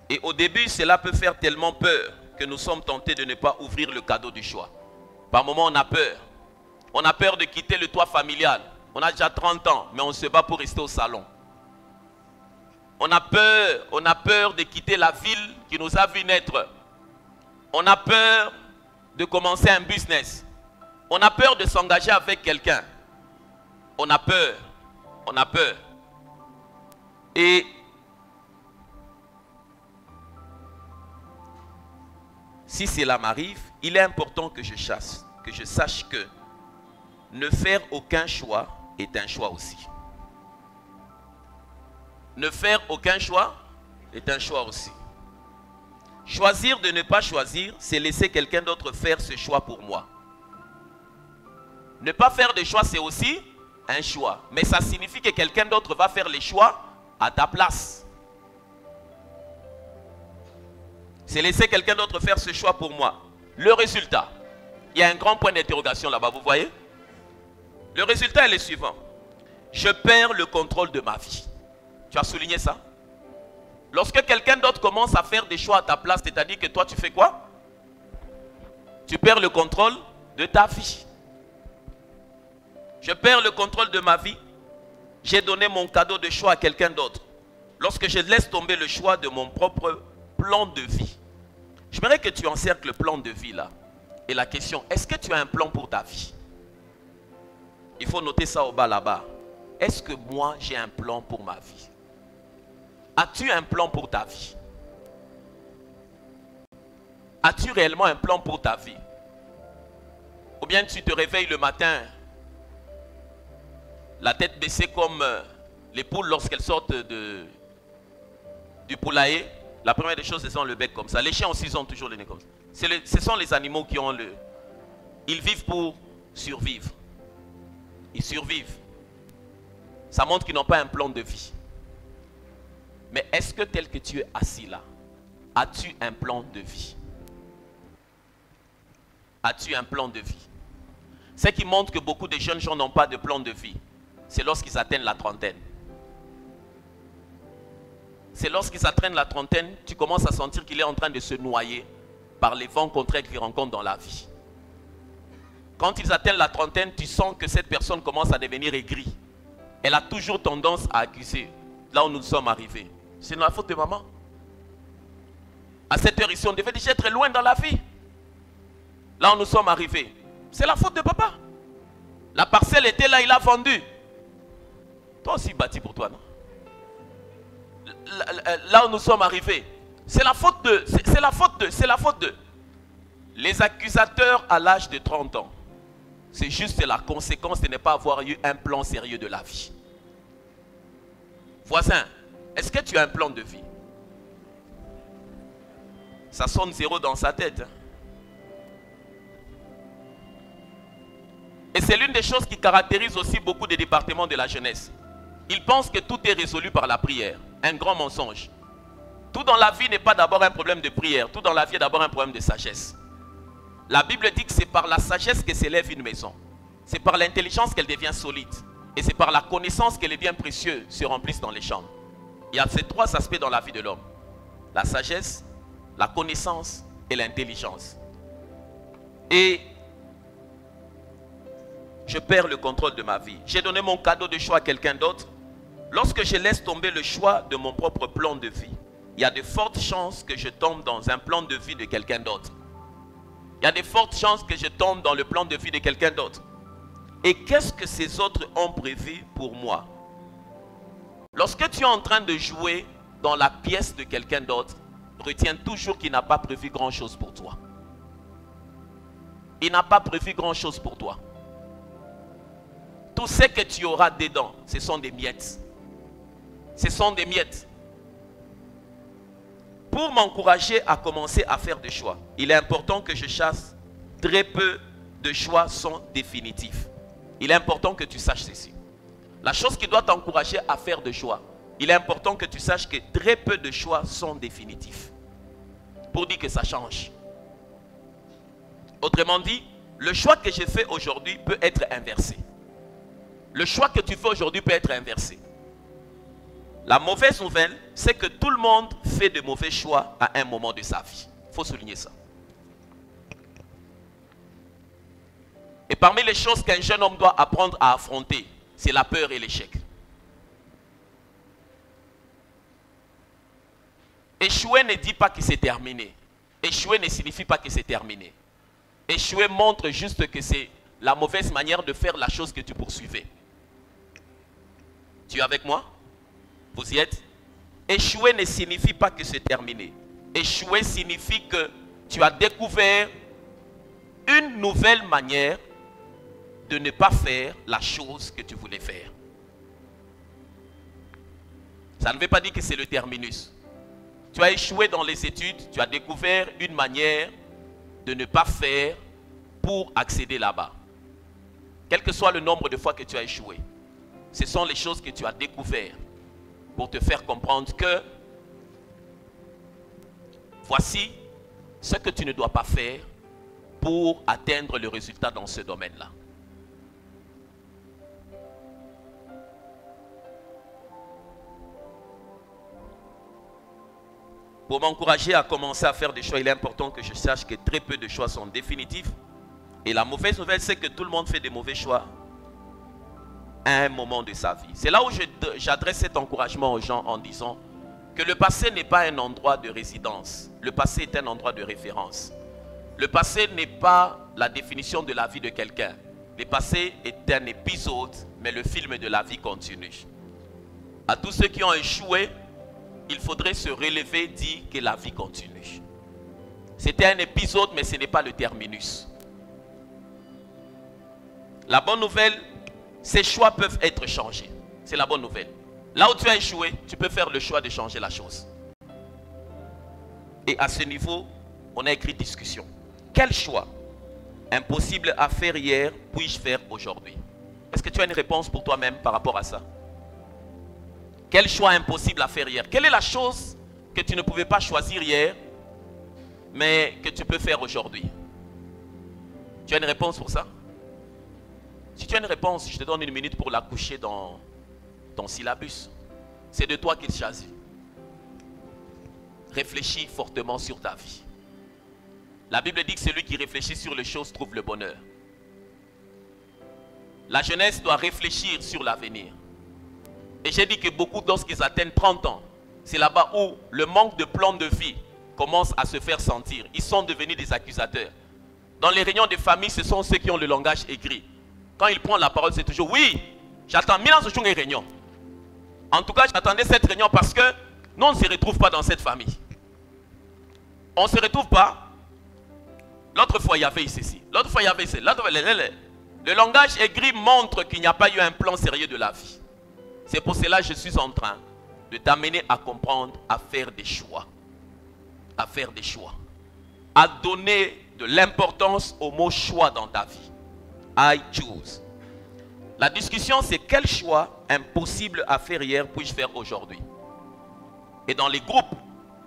Speaker 1: Et au début, cela peut faire tellement peur que nous sommes tentés de ne pas ouvrir le cadeau du choix. Par moments, on a peur. On a peur de quitter le toit familial. On a déjà 30 ans, mais on se bat pour rester au salon. On a peur de quitter la ville qui nous a vu naître. On a peur de commencer un business. On a peur de s'engager avec quelqu'un. On a peur. Et si cela m'arrive, il est important que je sache que ne faire aucun choix est un choix aussi. Ne faire aucun choix est un choix aussi. Choisir de ne pas choisir, c'est laisser quelqu'un d'autre faire ce choix pour moi. Ne pas faire de choix, c'est aussi un choix. Mais ça signifie que quelqu'un d'autre va faire les choix à ta place. C'est laisser quelqu'un d'autre faire ce choix pour moi. Le résultat, il y a un grand point d'interrogation là-bas, vous voyez? Le résultat est le suivant. Je perds le contrôle de ma vie. Tu as souligné ça? Lorsque quelqu'un d'autre commence à faire des choix à ta place, c'est-à-dire que toi tu fais quoi? Tu perds le contrôle de ta vie. Je perds le contrôle de ma vie. J'ai donné mon cadeau de choix à quelqu'un d'autre. Lorsque je laisse tomber le choix de mon propre plan de vie. J'aimerais que tu encercles le plan de vie là. Et la question, est-ce que tu as un plan pour ta vie? Il faut noter ça au bas là-bas. Est-ce que moi j'ai un plan pour ma vie? As-tu un plan pour ta vie? As-tu réellement un plan pour ta vie? Ou bien tu te réveilles le matin, la tête baissée comme les poules lorsqu'elles sortent du poulailler. La première des choses, ce sont le bec comme ça. Les chiens aussi ont toujours le nez comme ça. Ce sont les animaux qui ont le... Ils vivent pour survivre. Ils survivent. Ça montre qu'ils n'ont pas un plan de vie. Mais est-ce que tel que tu es assis là, as-tu un plan de vie? As-tu un plan de vie? Ce qui montre que beaucoup de jeunes gens n'ont pas de plan de vie, c'est lorsqu'ils atteignent la trentaine. C'est lorsqu'ils atteignent la trentaine, tu commences à sentir qu'il est en train de se noyer par les vents contraires qu'ils rencontrent dans la vie. Quand ils atteignent la trentaine, tu sens que cette personne commence à devenir aigrie. Elle a toujours tendance à accuser. Là où nous sommes arrivés, c'est la faute de maman. À cette heure ici, on devait déjà être loin dans la vie. Là où nous sommes arrivés, c'est la faute de papa. La parcelle était là, il a vendu. Toi aussi bâti pour toi, non? Là où nous sommes arrivés, c'est la faute de, c'est la faute de. Les accusateurs à l'âge de 30 ans, c'est juste la conséquence de ne pas avoir eu un plan sérieux de la vie. Voisin, est-ce que tu as un plan de vie? Ça sonne zéro dans sa tête. Hein? Et c'est l'une des choses qui caractérise aussi beaucoup des départements de la jeunesse. Ils pensent que tout est résolu par la prière. Un grand mensonge. Tout dans la vie n'est pas d'abord un problème de prière. Tout dans la vie est d'abord un problème de sagesse. La Bible dit que c'est par la sagesse que s'élève une maison. C'est par l'intelligence qu'elle devient solide. Et c'est par la connaissance que les biens précieux se remplissent dans les chambres. Il y a ces trois aspects dans la vie de l'homme. La sagesse, la connaissance et l'intelligence. Et je perds le contrôle de ma vie. J'ai donné mon cadeau de choix à quelqu'un d'autre. Lorsque je laisse tomber le choix de mon propre plan de vie, il y a de fortes chances que je tombe dans un plan de vie de quelqu'un d'autre. Il y a de fortes chances que je tombe dans le plan de vie de quelqu'un d'autre. Et qu'est-ce que ces autres ont prévu pour moi? Lorsque tu es en train de jouer dans la pièce de quelqu'un d'autre, retiens toujours qu'il n'a pas prévu grand-chose pour toi. Il n'a pas prévu grand-chose pour toi. Tout ce que tu auras dedans, ce sont des miettes. Ce sont des miettes. Pour m'encourager à commencer à faire des choix, il est important que je chasse très peu de choix sont définitifs. Il est important que tu saches ceci. La chose qui doit t'encourager à faire des choix, il est important que tu saches que très peu de choix sont définitifs. Pour dire que ça change. Autrement dit, le choix que j'ai fait aujourd'hui peut être inversé. Le choix que tu fais aujourd'hui peut être inversé. La mauvaise nouvelle, c'est que tout le monde fait de mauvais choix à un moment de sa vie. Il faut souligner ça. Et parmi les choses qu'un jeune homme doit apprendre à affronter, c'est la peur et l'échec. Échouer ne dit pas que c'est terminé. Échouer ne signifie pas que c'est terminé. Échouer montre juste que c'est la mauvaise manière de faire la chose que tu poursuivais. Tu es avec moi? Vous y êtes? Échouer ne signifie pas que c'est terminé. Échouer signifie que tu as découvert une nouvelle manière de ne pas faire la chose que tu voulais faire. Ça ne veut pas dire que c'est le terminus. Tu as échoué dans les études, tu as découvert une manière de ne pas faire pour accéder là-bas. Quel que soit le nombre de fois que tu as échoué, ce sont les choses que tu as découvertes pour te faire comprendre que voici ce que tu ne dois pas faire pour atteindre le résultat dans ce domaine-là. Pour m'encourager à commencer à faire des choix, il est important que je sache que très peu de choix sont définitifs. Et la mauvaise nouvelle, c'est que tout le monde fait des mauvais choix à un moment de sa vie. C'est là où j'adresse cet encouragement aux gens en disant que le passé n'est pas un endroit de résidence. Le passé est un endroit de référence. Le passé n'est pas la définition de la vie de quelqu'un. Le passé est un épisode, mais le film de la vie continue. À tous ceux qui ont échoué, il faudrait se relever et dire que la vie continue. C'était un épisode, mais ce n'est pas le terminus. La bonne nouvelle, ces choix peuvent être changés. C'est la bonne nouvelle. Là où tu as échoué, tu peux faire le choix de changer la chose. Et à ce niveau, on a écrit discussion. Quel choix impossible à faire hier puis-je faire aujourd'hui? Est-ce que tu as une réponse pour toi-même par rapport à ça? Quel choix impossible à faire hier? Quelle est la chose que tu ne pouvais pas choisir hier, mais que tu peux faire aujourd'hui? Tu as une réponse pour ça? Si tu as une réponse, je te donne 1 minute pour la coucher dans ton syllabus. C'est de toi qu'il s'agit. Réfléchis fortement sur ta vie. La Bible dit que celui qui réfléchit sur les choses trouve le bonheur. La jeunesse doit réfléchir sur l'avenir. Et j'ai dit que beaucoup, lorsqu'ils atteignent 30 ans, c'est là-bas où le manque de plan de vie commence à se faire sentir. Ils sont devenus des accusateurs. Dans les réunions de famille, ce sont ceux qui ont le langage écrit. Quand ils prennent la parole, c'est toujours « Oui, j'attends 1000 ans ce jour une réunion. En tout cas, j'attendais cette réunion parce que nous, on ne se retrouve pas dans cette famille. On ne se retrouve pas. L'autre fois, il y avait ceci. L'autre fois, il y avait ceci. Le langage écrit montre qu'il n'y a pas eu un plan sérieux de la vie. C'est pour cela que je suis en train de t'amener à comprendre, à faire des choix. À faire des choix. À donner de l'importance au mot choix dans ta vie. I choose. La discussion, c'est quel choix impossible à faire hier puis-je faire aujourd'hui? Et dans les groupes,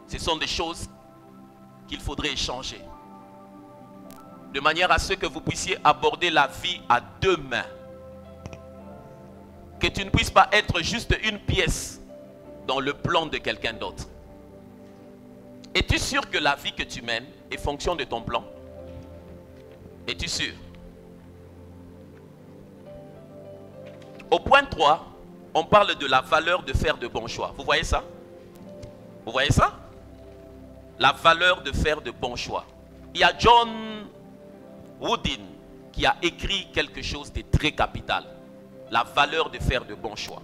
Speaker 1: ce sont des choses qu'il faudrait échanger. De manière à ce que vous puissiez aborder la vie à deux mains. Que tu ne puisses pas être juste une pièce dans le plan de quelqu'un d'autre. Es-tu sûr que la vie que tu mènes est fonction de ton plan? Es-tu sûr? Au point 3, on parle de la valeur de faire de bons choix. Vous voyez ça? Vous voyez ça? La valeur de faire de bons choix. Il y a John Wooden qui a écrit quelque chose de très capital. La valeur de faire de bons choix.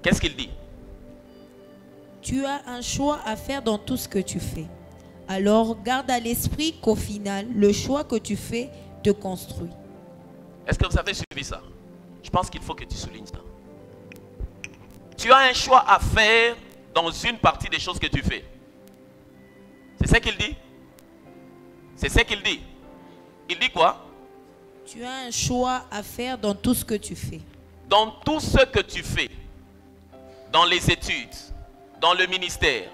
Speaker 1: Qu'est-ce qu'il dit?
Speaker 2: Tu as un choix à faire dans tout ce que tu fais. Alors garde à l'esprit qu'au final, le choix que tu fais te construit.
Speaker 1: Est-ce que vous avez suivi ça? Je pense qu'il faut que tu soulignes ça. Tu as un choix à faire dans une partie des choses que tu fais. C'est ce qu'il dit? C'est ce qu'il dit. Il dit quoi?
Speaker 2: Tu as un choix à faire dans tout ce que tu fais.
Speaker 1: Dans tout ce que tu fais. Dans les études, dans le ministère,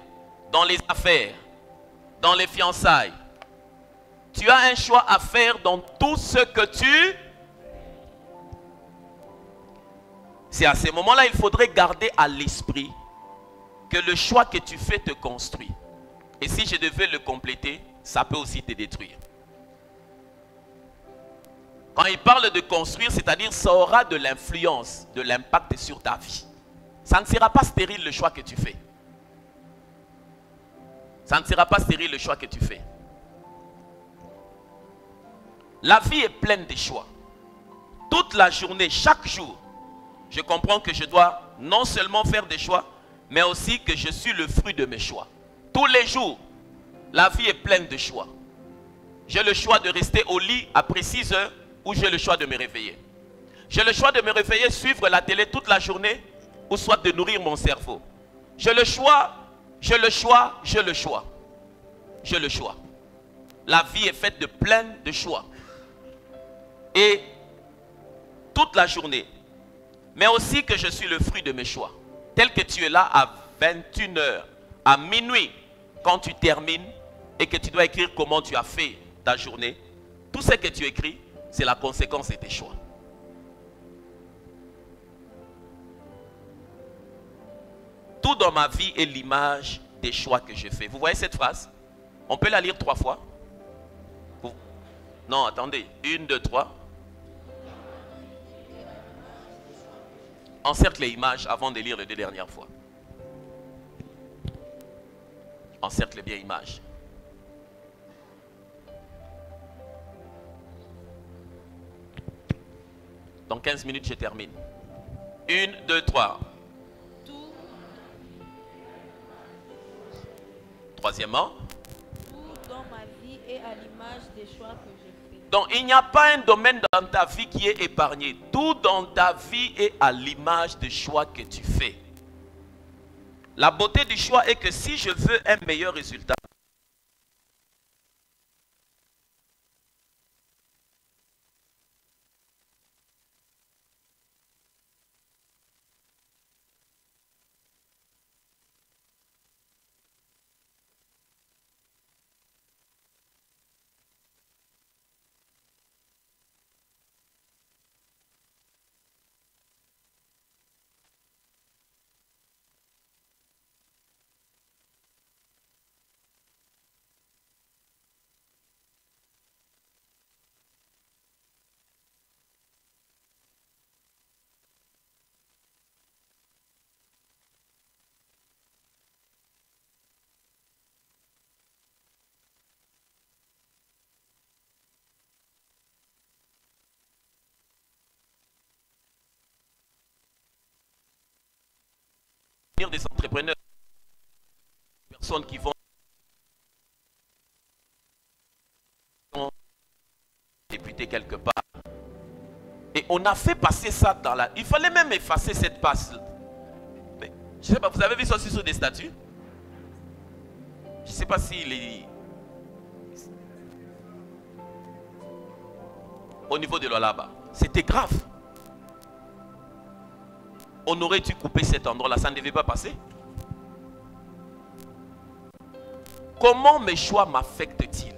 Speaker 1: dans les affaires, dans les fiançailles. Tu as un choix à faire dans tout ce que tu... C'est à ce moment-là, il faudrait garder à l'esprit que le choix que tu fais te construit. Et si je devais le compléter, ça peut aussi te détruire. Quand il parle de construire, c'est-à-dire ça aura de l'influence, de l'impact sur ta vie. Ça ne sera pas stérile le choix que tu fais. Ça ne sera pas stérile le choix que tu fais. La vie est pleine de choix. Toute la journée, chaque jour, je comprends que je dois non seulement faire des choix, mais aussi que je suis le fruit de mes choix. Tous les jours, la vie est pleine de choix. J'ai le choix de rester au lit après 6 heures ou j'ai le choix de me réveiller. J'ai le choix de me réveiller, suivre la télé toute la journée ou soit de nourrir mon cerveau. J'ai le choix, j'ai le choix, j'ai le choix. J'ai le choix. La vie est faite de plein de choix. Et toute la journée, mais aussi que je suis le fruit de mes choix. Tel que tu es là à 21 h, à minuit, quand tu termines et que tu dois écrire comment tu as fait ta journée, tout ce que tu écris, c'est la conséquence de tes choix. Tout dans ma vie est l'image des choix que je fais. Vous voyez cette phrase? On peut la lire 3 fois. Non, attendez. 1, 2, 3. Encercle les images avant de lire les 2 dernières fois. Encercle bien images. Dans 15 minutes, je termine. 1, 2, 3. Troisièmement.
Speaker 2: Tout dans ma vie est à l'image des choix que je fais.
Speaker 1: Donc il n'y a pas un domaine dans ta vie qui est épargné. Tout dans ta vie est à l'image des choix que tu fais. La beauté du choix est que si je veux un meilleur résultat, des entrepreneurs, des personnes qui vont débuter quelque part. Et on a fait passer ça dans la... Il fallait même effacer cette passe. Mais, je sais pas, vous avez vu ça aussi sur des statuts? Je ne sais pas si les... Au niveau de l'Olaba, c'était grave. On aurait dû couper cet endroit-là, ça ne devait pas passer. Comment mes choix m'affectent-ils?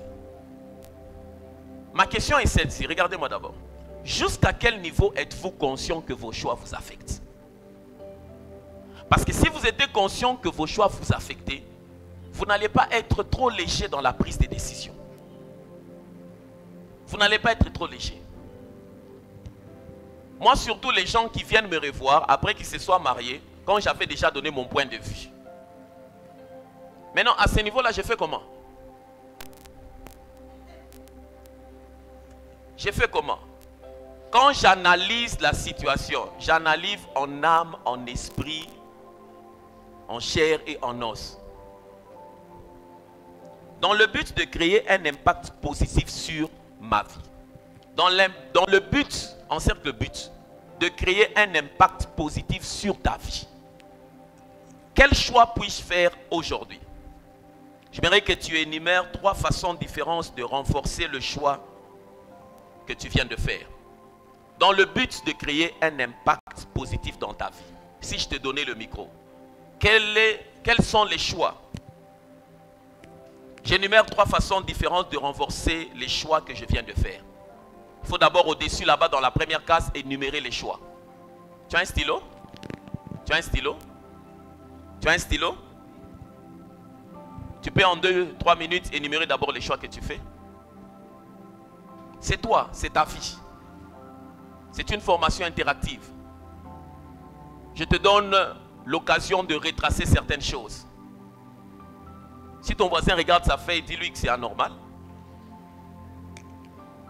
Speaker 1: Ma question est celle-ci, regardez-moi d'abord. Jusqu'à quel niveau êtes-vous conscient que vos choix vous affectent? Parce que si vous êtes conscient que vos choix vous affectent, vous n'allez pas être trop léger dans la prise de décision. Vous n'allez pas être trop léger. Moi, surtout les gens qui viennent me revoir après qu'ils se soient mariés, quand j'avais déjà donné mon point de vue. Maintenant, à ce niveau-là, je fais comment? J'ai fait comment? Quand j'analyse la situation, j'analyse en âme, en esprit, en chair et en os. Dans le but de créer un impact positif sur ma vie. Dans le but, en cercle but, de créer un impact positif sur ta vie. Quel choix puis-je faire aujourd'hui? J'aimerais que tu énumères 3 façons différentes de renforcer le choix que tu viens de faire. Dans le but de créer un impact positif dans ta vie. Si je te donnais le micro, quels sont les choix? J'énumère 3 façons différentes de renforcer les choix que je viens de faire. Il faut d'abord au-dessus, là-bas, dans la première case, énumérer les choix. Tu as un stylo? Tu as un stylo? Tu as un stylo? Tu peux en 2-3 minutes énumérer d'abord les choix que tu fais. C'est toi, c'est ta vie. C'est une formation interactive. Je te donne l'occasion de retracer certaines choses. Si ton voisin regarde sa feuille, dis-lui que c'est anormal.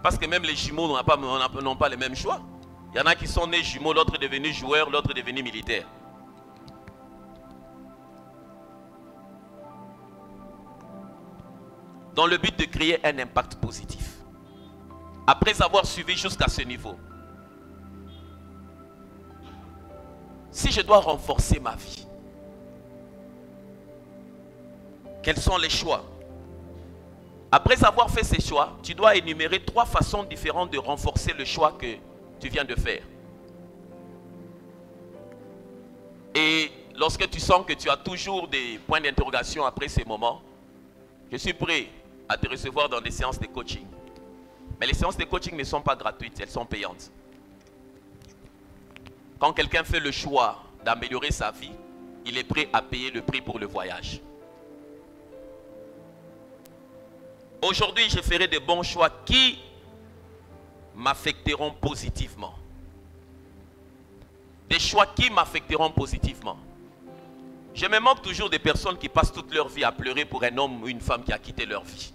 Speaker 1: Parce que même les jumeaux n'ont pas les mêmes choix. Il y en a qui sont nés jumeaux, l'autre est devenu joueur, l'autre est devenu militaire. Dans le but de créer un impact positif. Après avoir suivi jusqu'à ce niveau. Si je dois renforcer ma vie, quels sont les choix? Après avoir fait ces choix, tu dois énumérer 3 façons différentes de renforcer le choix que tu viens de faire. Et lorsque tu sens que tu as toujours des points d'interrogation après ces moments, je suis prêt à te recevoir dans des séances de coaching. Mais les séances de coaching ne sont pas gratuites, elles sont payantes. Quand quelqu'un fait le choix d'améliorer sa vie, il est prêt à payer le prix pour le voyage. Aujourd'hui, je ferai de bons choix qui m'affecteront positivement. Des choix qui m'affecteront positivement. Je me moque toujours des personnes qui passent toute leur vie à pleurer pour un homme ou une femme qui a quitté leur vie.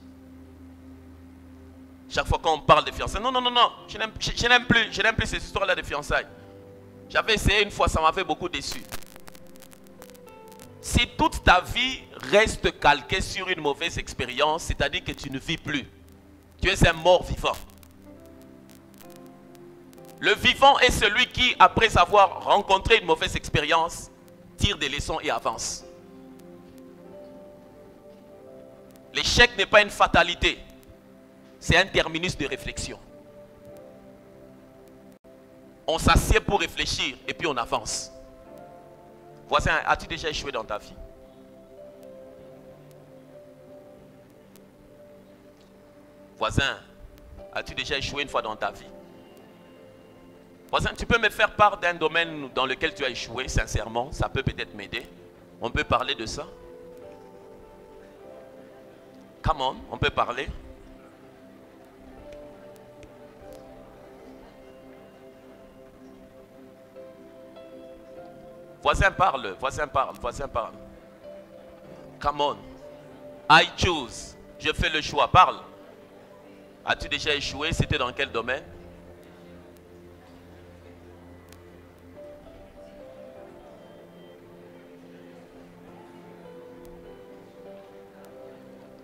Speaker 1: Chaque fois qu'on parle de fiançailles, non, je n'aime plus ces histoires-là de fiançailles. J'avais essayé une fois, ça m'avait beaucoup déçu. Si toute ta vie reste calquée sur une mauvaise expérience, c'est-à-dire que tu ne vis plus. Tu es un mort vivant. Le vivant est celui qui, après avoir rencontré une mauvaise expérience, tire des leçons et avance. L'échec n'est pas une fatalité. C'est un terminus de réflexion. On s'assied pour réfléchir et puis on avance. Voisin, as-tu déjà échoué dans ta vie? Voisin, as-tu déjà échoué une fois dans ta vie? Voisin, tu peux me faire part d'un domaine dans lequel tu as échoué, sincèrement, ça peut peut-être m'aider. On peut parler de ça? Come on, on peut parler. Voisin parle, voisin parle, voisin parle. Come on. I choose. Je fais le choix, parle. As-tu déjà échoué? C'était dans quel domaine?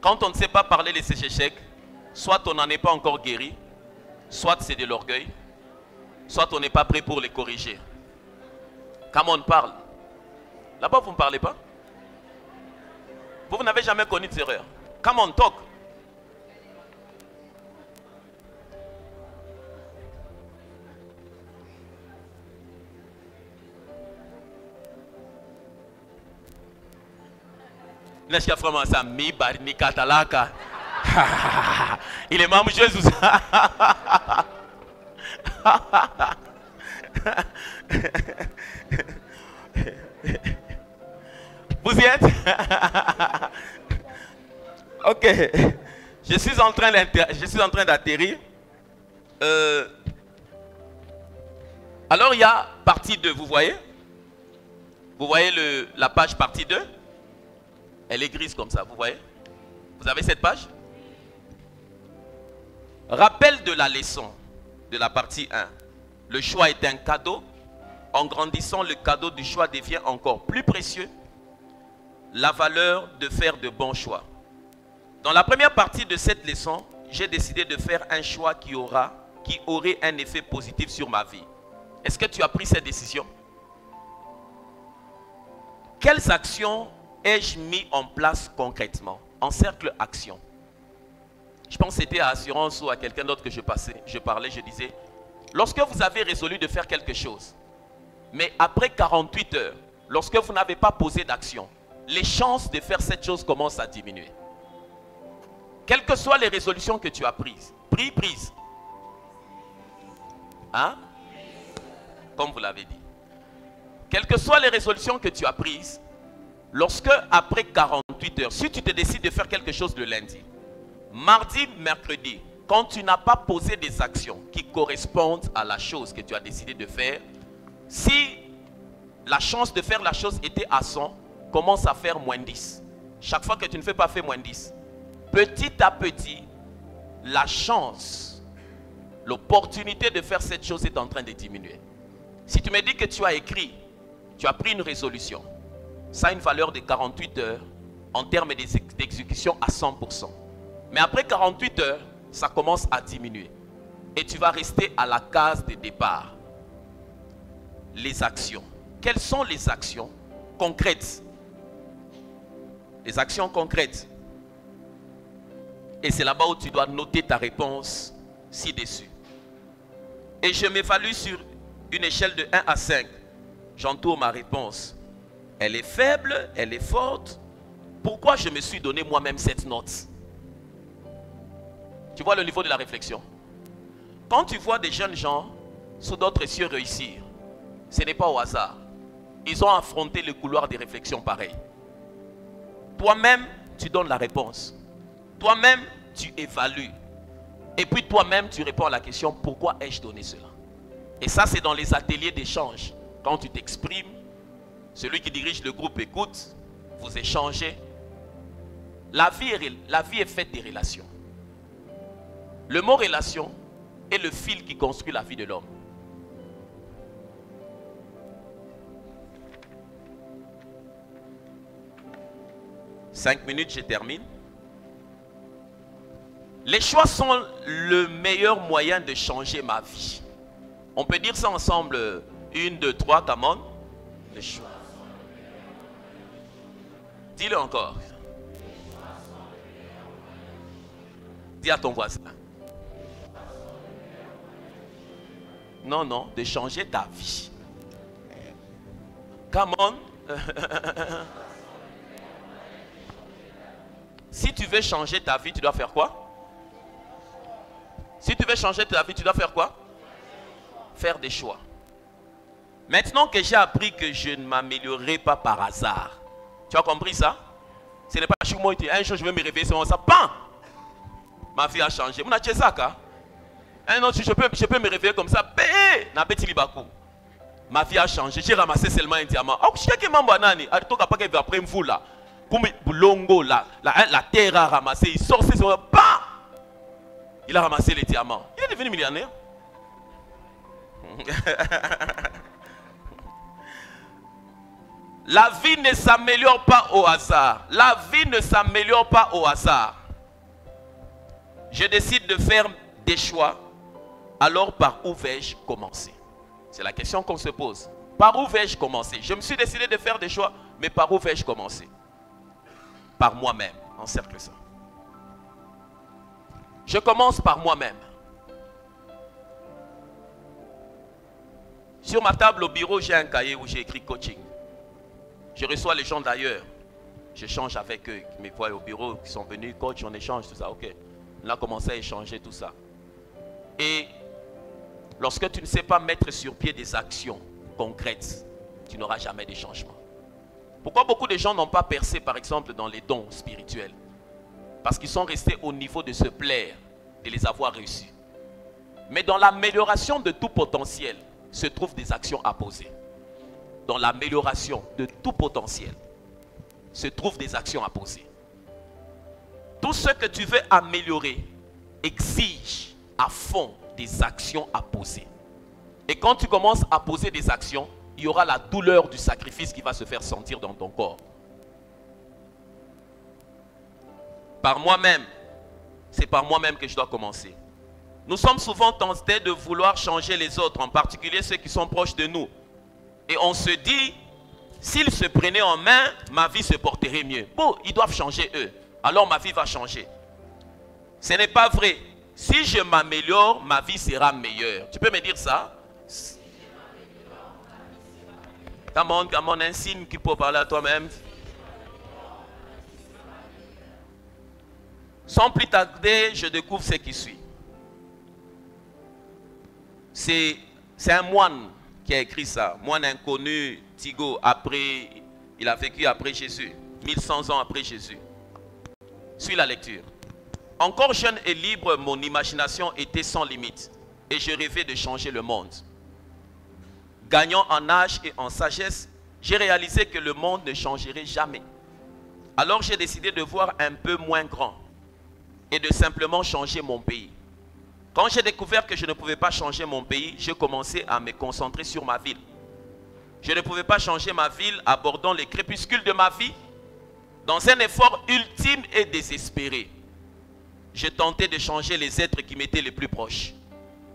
Speaker 1: Quand on ne sait pas parler de ces échecs, soit on n'en est pas encore guéri, soit c'est de l'orgueil, soit on n'est pas prêt pour les corriger. Comment on parle? Là-bas, vous ne parlez pas? Vous n'avez jamais connu de erreur. Comment on talk? N'est-ce vraiment ça? Mi barni katalaka. Il est membre Jésus. Vous y êtes? Ok. Je suis en train d'atterrir. Alors il y a partie 2, vous voyez? Vous voyez la page partie 2? Elle est grise comme ça, vous voyez? Vous avez cette page? Rappel de la leçon. de la partie 1. Le choix est un cadeau. En grandissant, le cadeau du choix devient encore plus précieux. La valeur de faire de bons choix. Dans la première partie de cette leçon, j'ai décidé de faire un choix qui aurait un effet positif sur ma vie. Est-ce que tu as pris cette décision? Quelles actions ai-je mis en place concrètement? En cercle action. Je pense que c'était à Assurance ou à quelqu'un d'autre que je parlais, je disais, lorsque vous avez résolu de faire quelque chose, mais après 48 heures, lorsque vous n'avez pas posé d'action, les chances de faire cette chose commencent à diminuer. Quelles que soient les résolutions que tu as prises, prises. Hein? Comme vous l'avez dit. Quelles que soient les résolutions que tu as prises, lorsque après 48 heures, si tu te décides de faire quelque chose le lundi, mardi, mercredi, quand tu n'as pas posé des actions qui correspondent à la chose que tu as décidé de faire, si la chance de faire la chose était à 100, commence à faire moins 10. Chaque fois que tu ne fais pas, fais moins 10. Petit à petit, la chance, l'opportunité de faire cette chose est en train de diminuer. Si tu me dis que tu as écrit, tu as pris une résolution, ça a une valeur de 48 heures en termes d'exécution à 100%. Mais après 48 heures, ça commence à diminuer. Et tu vas rester à la case de départ. Les actions. Quelles sont les actions concrètes? Les actions concrètes. Et c'est là-bas où tu dois noter ta réponse ci-dessus. Et je m'évalue sur une échelle de 1 à 5. J'entoure ma réponse. Elle est faible, elle est forte. Pourquoi je me suis donné moi-même cette note? Tu vois le niveau de la réflexion. Quand tu vois des jeunes gens sous d'autres cieux réussir, ce n'est pas au hasard. Ils ont affronté le couloir des réflexions pareil. Toi-même, tu donnes la réponse. Toi-même, tu évalues. Et puis toi-même, tu réponds à la question, pourquoi ai-je donné cela? Et ça, c'est dans les ateliers d'échange. Quand tu t'exprimes, celui qui dirige le groupe écoute, vous échangez. La vie est faite des relations. Le mot relation est le fil qui construit la vie de l'homme. « 5 minutes, je termine. Les choix sont le meilleur moyen de changer ma vie. On peut dire ça ensemble. 1, 2, 3, come on. Les choix. Dis-le encore. Dis à ton voisin. Non, non, de changer ta vie. Come on. Si tu veux changer ta vie, tu dois faire quoi? Si tu veux changer ta vie, tu dois faire quoi? Faire des choix. Maintenant que j'ai appris que je ne m'améliorerai pas par hasard. Tu as compris ça? Ce n'est pas un jour je vais me réveiller sur ça. Bam! Ma vie a changé. Un autre, je peux me réveiller comme ça. Ma vie a changé. J'ai ramassé seulement un diamant. La terre a ramassé. Il sort, il a ramassé les diamants. Il est devenu millionnaire. La vie ne s'améliore pas au hasard. La vie ne s'améliore pas au hasard. Je décide de faire des choix. Alors par où vais-je commencer? C'est la question qu'on se pose. Par où vais-je commencer? Je me suis décidé de faire des choix, mais par où vais-je commencer? Par moi-même. Encercle ça. Je commence par moi-même. Sur ma table au bureau, j'ai un cahier où j'ai écrit coaching. Je reçois les gens d'ailleurs. J'échange avec eux, qui me voient au bureau, qui sont venus, coach, on échange, tout ça. Ok. On a commencé à échanger tout ça. Et lorsque tu ne sais pas mettre sur pied des actions concrètes, tu n'auras jamais de changement. Pourquoi beaucoup de gens n'ont pas percé, par exemple, dans les dons spirituels? Parce qu'ils sont restés au niveau de se plaire, de les avoir reçus. Mais dans l'amélioration de tout potentiel, se trouvent des actions à poser. Dans l'amélioration de tout potentiel, se trouvent des actions à poser. Tout ce que tu veux améliorer exige à fond des actions à poser. Et quand tu commences à poser des actions, il y aura la douleur du sacrifice qui va se faire sentir dans ton corps. Par moi-même, c'est par moi-même que je dois commencer. Nous sommes souvent tentés de vouloir changer les autres, en particulier ceux qui sont proches de nous. Et on se dit, s'ils se prenaient en main, ma vie se porterait mieux. Bon, ils doivent changer eux, alors ma vie va changer. Ce n'est pas vrai. Si je m'améliore, ma vie sera meilleure. Tu peux me dire ça? Come on, un signe qui peut parler à toi-même. Sans plus tarder, je découvre ce qui suit. C'est un moine qui a écrit ça. Moine inconnu, Tigo, il a vécu après Jésus, 1100 ans après Jésus. Suis la lecture. Encore jeune et libre, mon imagination était sans limite et je rêvais de changer le monde. Gagnant en âge et en sagesse, j'ai réalisé que le monde ne changerait jamais. Alors j'ai décidé de voir un peu moins grand et de simplement changer mon pays. Quand j'ai découvert que je ne pouvais pas changer mon pays, j'ai commencé à me concentrer sur ma ville. Je ne pouvais pas changer ma ville abordant les crépuscules de ma vie. Dans un effort ultime et désespéré, je tentais de changer les êtres qui m'étaient les plus proches.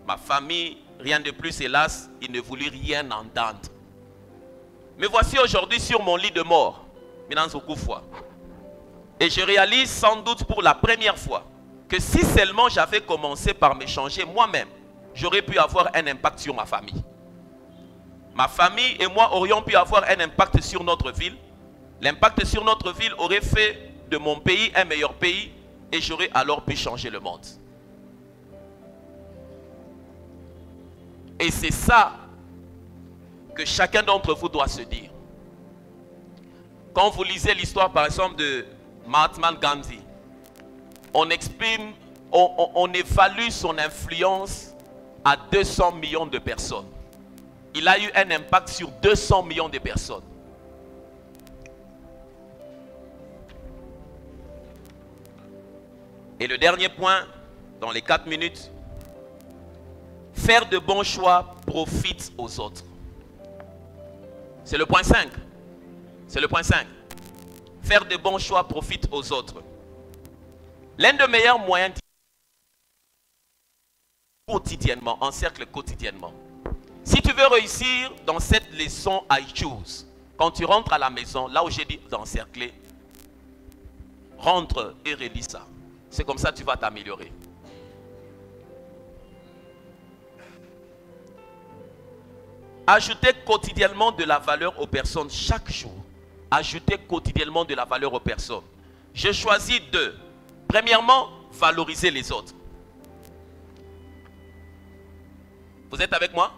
Speaker 1: Ma famille, rien de plus, hélas, ils ne voulaient rien entendre. Me voici aujourd'hui sur mon lit de mort, et je réalise sans doute pour la première fois que si seulement j'avais commencé par me changer moi-même, j'aurais pu avoir un impact sur ma famille. Ma famille et moi aurions pu avoir un impact sur notre ville. L'impact sur notre ville aurait fait de mon pays un meilleur pays et j'aurais alors pu changer le monde. Et c'est ça que chacun d'entre vous doit se dire. Quand vous lisez l'histoire par exemple de Mahatma Gandhi, on exprime, on évalue son influence à 200 millions de personnes. Il a eu un impact sur 200 millions de personnes. Et le dernier point, dans les 4 minutes, faire de bons choix profite aux autres. C'est le point 5. C'est le point 5. Faire de bons choix profite aux autres. L'un des meilleurs moyens quotidiennement, encercle quotidiennement. Si tu veux réussir dans cette leçon I choose, quand tu rentres à la maison, là où j'ai dit d'encercler, rentre et relis ça. C'est comme ça que tu vas t'améliorer. Ajoutez quotidiennement de la valeur aux personnes chaque jour. Ajoutez quotidiennement de la valeur aux personnes. Je choisis deux. Premièrement, valoriser les autres. Vous êtes avec moi?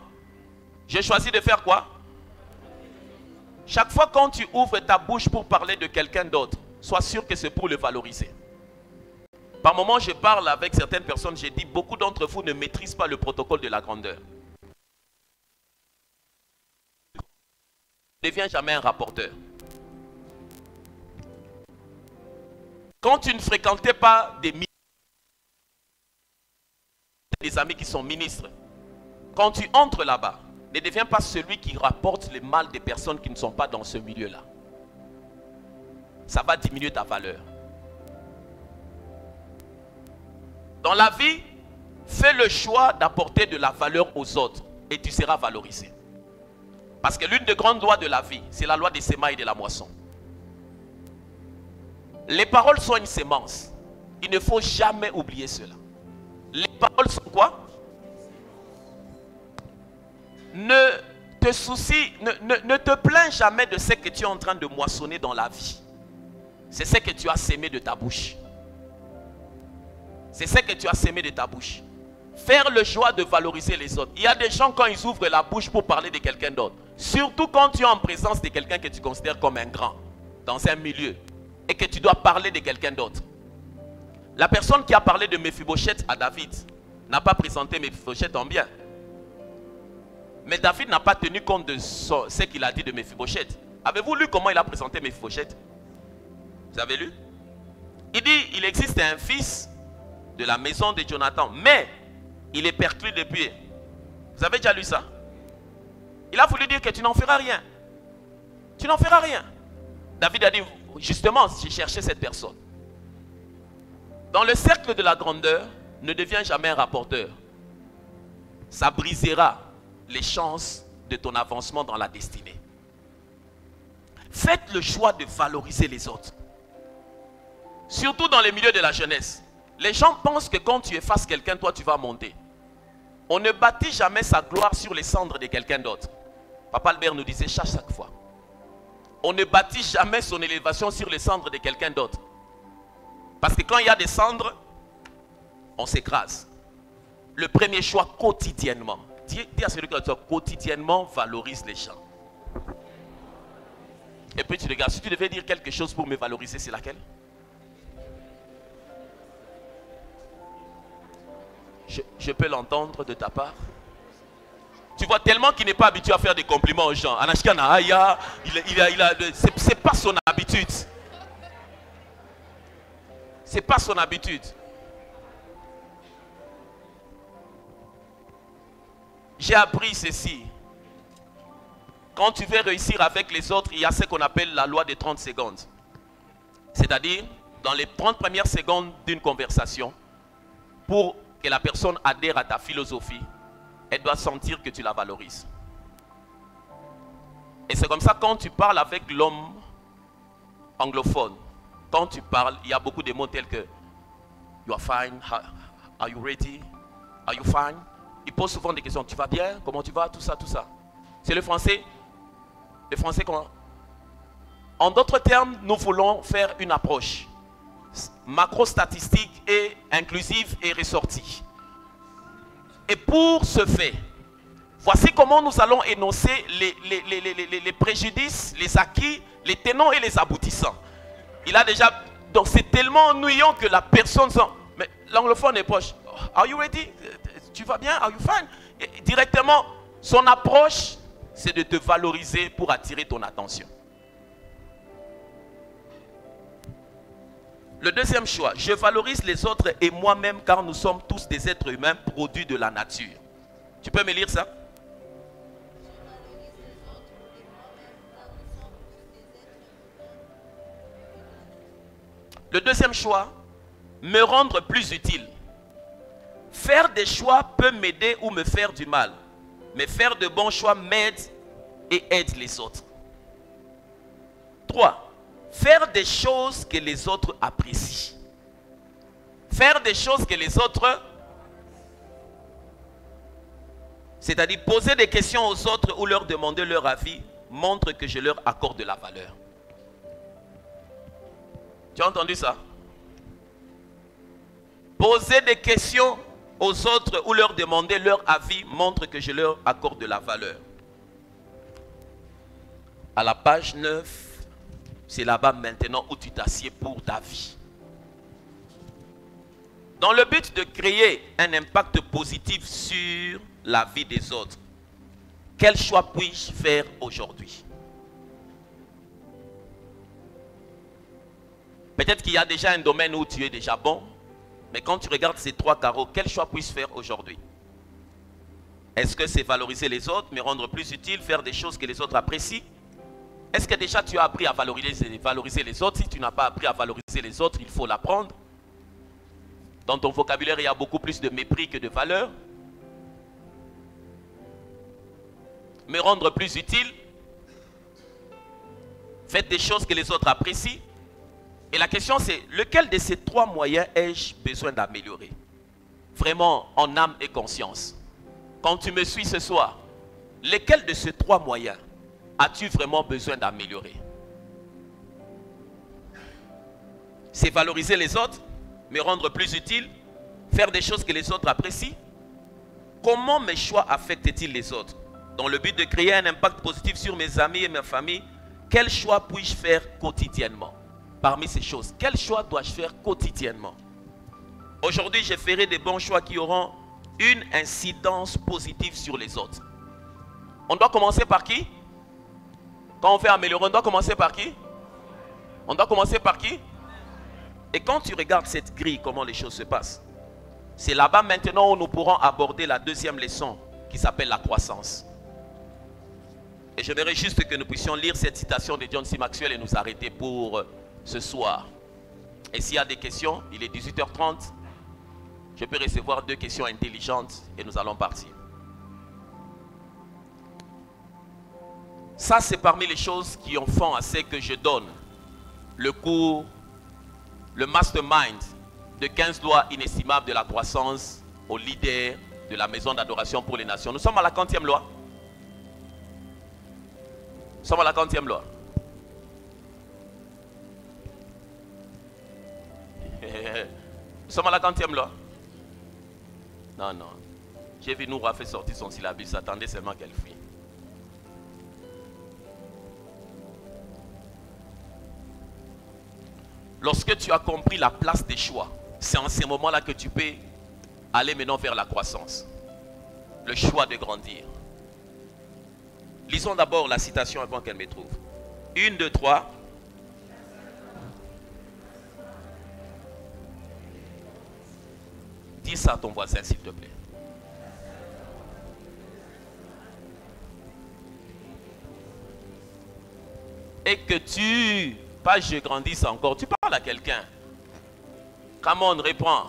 Speaker 1: J'ai choisi de faire quoi? Chaque fois quand tu ouvres ta bouche pour parler de quelqu'un d'autre, sois sûr que c'est pour le valoriser. Par moments, je parle avec certaines personnes, j'ai dit, beaucoup d'entre vous ne maîtrisent pas le protocole de la grandeur. Ne deviens jamais un rapporteur. Quand tu ne fréquentais pas des amis qui sont ministres, quand tu entres là-bas, ne deviens pas celui qui rapporte le mal des personnes qui ne sont pas dans ce milieu-là. Ça va diminuer ta valeur. Dans la vie, fais le choix d'apporter de la valeur aux autres et tu seras valorisé. Parce que l'une des grandes lois de la vie, c'est la loi des semailles et de la moisson. Les paroles sont une sémence. Il ne faut jamais oublier cela. Les paroles sont quoi? Ne te soucie, ne te plains jamais de ce que tu es en train de moissonner dans la vie. C'est ce que tu as sémé de ta bouche. C'est ce que tu as sémé de ta bouche. Faire le choix de valoriser les autres. Il y a des gens quand ils ouvrent la bouche pour parler de quelqu'un d'autre. Surtout quand tu es en présence de quelqu'un que tu considères comme un grand. Dans un milieu. Et que tu dois parler de quelqu'un d'autre. La personne qui a parlé de Mephibosheth à David n'a pas présenté Mephibosheth en bien. Mais David n'a pas tenu compte de ce qu'il a dit de Mephibosheth. Avez-vous lu comment il a présenté Mephibosheth? Vous avez lu? Il dit, il existe un fils de la maison de Jonathan, mais il est perclus de pied. Vous avez déjà lu ça? Il a voulu dire que tu n'en feras rien. Tu n'en feras rien. David a dit, justement, j'ai cherché cette personne. Dans le cercle de la grandeur, ne deviens jamais un rapporteur. Ça brisera les chances de ton avancement dans la destinée. Faites le choix de valoriser les autres. Surtout dans les milieux de la jeunesse. Les gens pensent que quand tu effaces quelqu'un, toi tu vas monter. On ne bâtit jamais sa gloire sur les cendres de quelqu'un d'autre. Papa Albert nous disait chaque fois. On ne bâtit jamais son élévation sur les cendres de quelqu'un d'autre. Parce que quand il y a des cendres, on s'écrase. Le premier choix quotidiennement. Dis à celui qui est quotidiennement, valorise les gens. Et puis tu regardes, si tu devais dire quelque chose pour me valoriser, c'est laquelle? Je peux l'entendre de ta part. Tu vois tellement qu'il n'est pas habitué à faire des compliments aux gens. Anashkana Aya, c'est pas son habitude. C'est pas son habitude. J'ai appris ceci. Quand tu veux réussir avec les autres, il y a ce qu'on appelle la loi des 30 secondes. C'est-à-dire, dans les 30 premières secondes d'une conversation, pour que la personne adhère à ta philosophie, elle doit sentir que tu la valorises. Et c'est comme ça quand tu parles avec l'homme anglophone. Quand tu parles, il y a beaucoup de mots tels que you are fine, are you ready, are you fine. Il pose souvent des questions. Tu vas bien? Comment tu vas? Tout ça, tout ça. C'est le français. Le français comment? En d'autres termes, nous voulons faire une approche macro-statistique et inclusive et ressortie. Et pour ce fait, voici comment nous allons énoncer les préjudices, les acquis, les tenants et les aboutissants. Il a déjà... Donc c'est tellement ennuyant que la personne sent... Mais l'anglophone est proche. Are you ready? Tu vas bien? Are you fine? Et directement, son approche, c'est de te valoriser pour attirer ton attention. Le deuxième choix, je valorise les autres et moi-même car nous sommes tous des êtres humains produits de la nature. Tu peux me lire ça? Le deuxième choix, me rendre plus utile. Faire des choix peut m'aider ou me faire du mal. Mais faire de bons choix m'aide et aide les autres. 3. Faire des choses que les autres apprécient. Faire des choses que les autres... C'est-à-dire poser des questions aux autres ou leur demander leur avis montre que je leur accorde de la valeur. Tu as entendu ça? Poser des questions aux autres ou leur demander leur avis montre que je leur accorde de la valeur. À la page 9, c'est là-bas maintenant où tu t'assieds pour ta vie. Dans le but de créer un impact positif sur la vie des autres, quel choix puis-je faire aujourd'hui? Peut-être qu'il y a déjà un domaine où tu es déjà bon, mais quand tu regardes ces 3 carreaux, quel choix puis-je faire aujourd'hui? Est-ce que c'est valoriser les autres, me rendre plus utile, faire des choses que les autres apprécient? Est-ce que déjà tu as appris à valoriser les autres? Si tu n'as pas appris à valoriser les autres, il faut l'apprendre. Dans ton vocabulaire, il y a beaucoup plus de mépris que de valeur. Me rendre plus utile. Faites des choses que les autres apprécient. Et la question c'est, lequel de ces 3 moyens ai-je besoin d'améliorer? Vraiment en âme et conscience. Quand tu me suis ce soir, lequel de ces 3 moyens as-tu vraiment besoin d'améliorer? C'est valoriser les autres, me rendre plus utile, faire des choses que les autres apprécient. Comment mes choix affectent-ils les autres? Dans le but de créer un impact positif sur mes amis et ma famille, quel choix puis-je faire quotidiennement? Parmi ces choses, quel choix dois-je faire quotidiennement? Aujourd'hui, je ferai des bons choix qui auront une incidence positive sur les autres. On doit commencer par qui? Quand on fait améliorer, on doit commencer par qui? On doit commencer par qui? Et quand tu regardes cette grille, comment les choses se passent? C'est là-bas maintenant où nous pourrons aborder la deuxième leçon qui s'appelle la croissance. Et j'aimerais juste que nous puissions lire cette citation de John C. Maxwell et nous arrêter pour ce soir. Et s'il y a des questions, il est 18h30. Je peux recevoir 2 questions intelligentes et nous allons partir. Ça, c'est parmi les choses qui en font à ce que je donne le cours, le mastermind de 15 lois inestimables de la croissance aux leaders de la maison d'adoration pour les nations. Nous sommes à la 40e loi. Nous sommes à la 40e loi. Nous sommes à la 40e loi. Non, non. J'ai vu Noura fait sortir son syllabus. Attendez seulement qu'elle fuit. Lorsque tu as compris la place des choix, c'est en ces moments-là que tu peux aller maintenant vers la croissance. Le choix de grandir. Lisons d'abord la citation avant qu'elle me trouve. 1, 2, 3. Dis ça à ton voisin, s'il te plaît. Et que tu, pas je grandisse encore, tu parles à quelqu'un. Come on, réponds.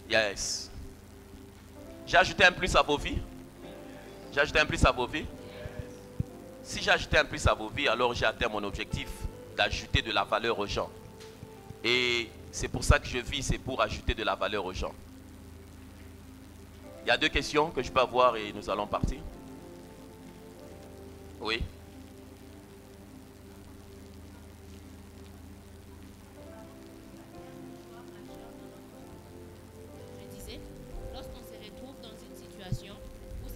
Speaker 1: Yes. J'ai ajouté un plus à vos vies. J'ai ajouté un plus à vos vies. Si j'ai ajouté un plus à vos vies, alors j'ai atteint mon objectif d'ajouter de la valeur aux gens. Et c'est pour ça que je vis, c'est pour ajouter de la valeur aux gens. Il y a 2 questions que je peux avoir et nous allons partir. Oui.
Speaker 3: Je disais, lorsqu'on se retrouve dans une situation où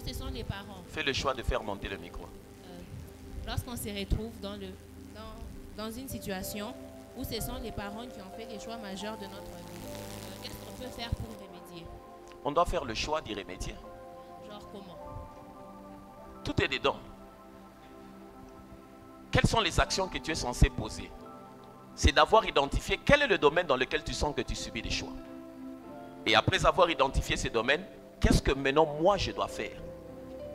Speaker 3: ce sont les parents.
Speaker 1: Fais le choix de faire monter le micro.
Speaker 3: Lorsqu'on se retrouve dans une situation où ce sont les parents qui ont fait les choix majeurs de notre vie, qu'est-ce qu'on peut faire pour remédier?
Speaker 1: On doit faire le choix d'y remédier.
Speaker 3: Genre comment?
Speaker 1: Tout est dedans. Quelles sont les actions que tu es censé poser? C'est d'avoir identifié quel est le domaine dans lequel tu sens que tu subis des choix. Et après avoir identifié ces domaines, qu'est-ce que maintenant moi je dois faire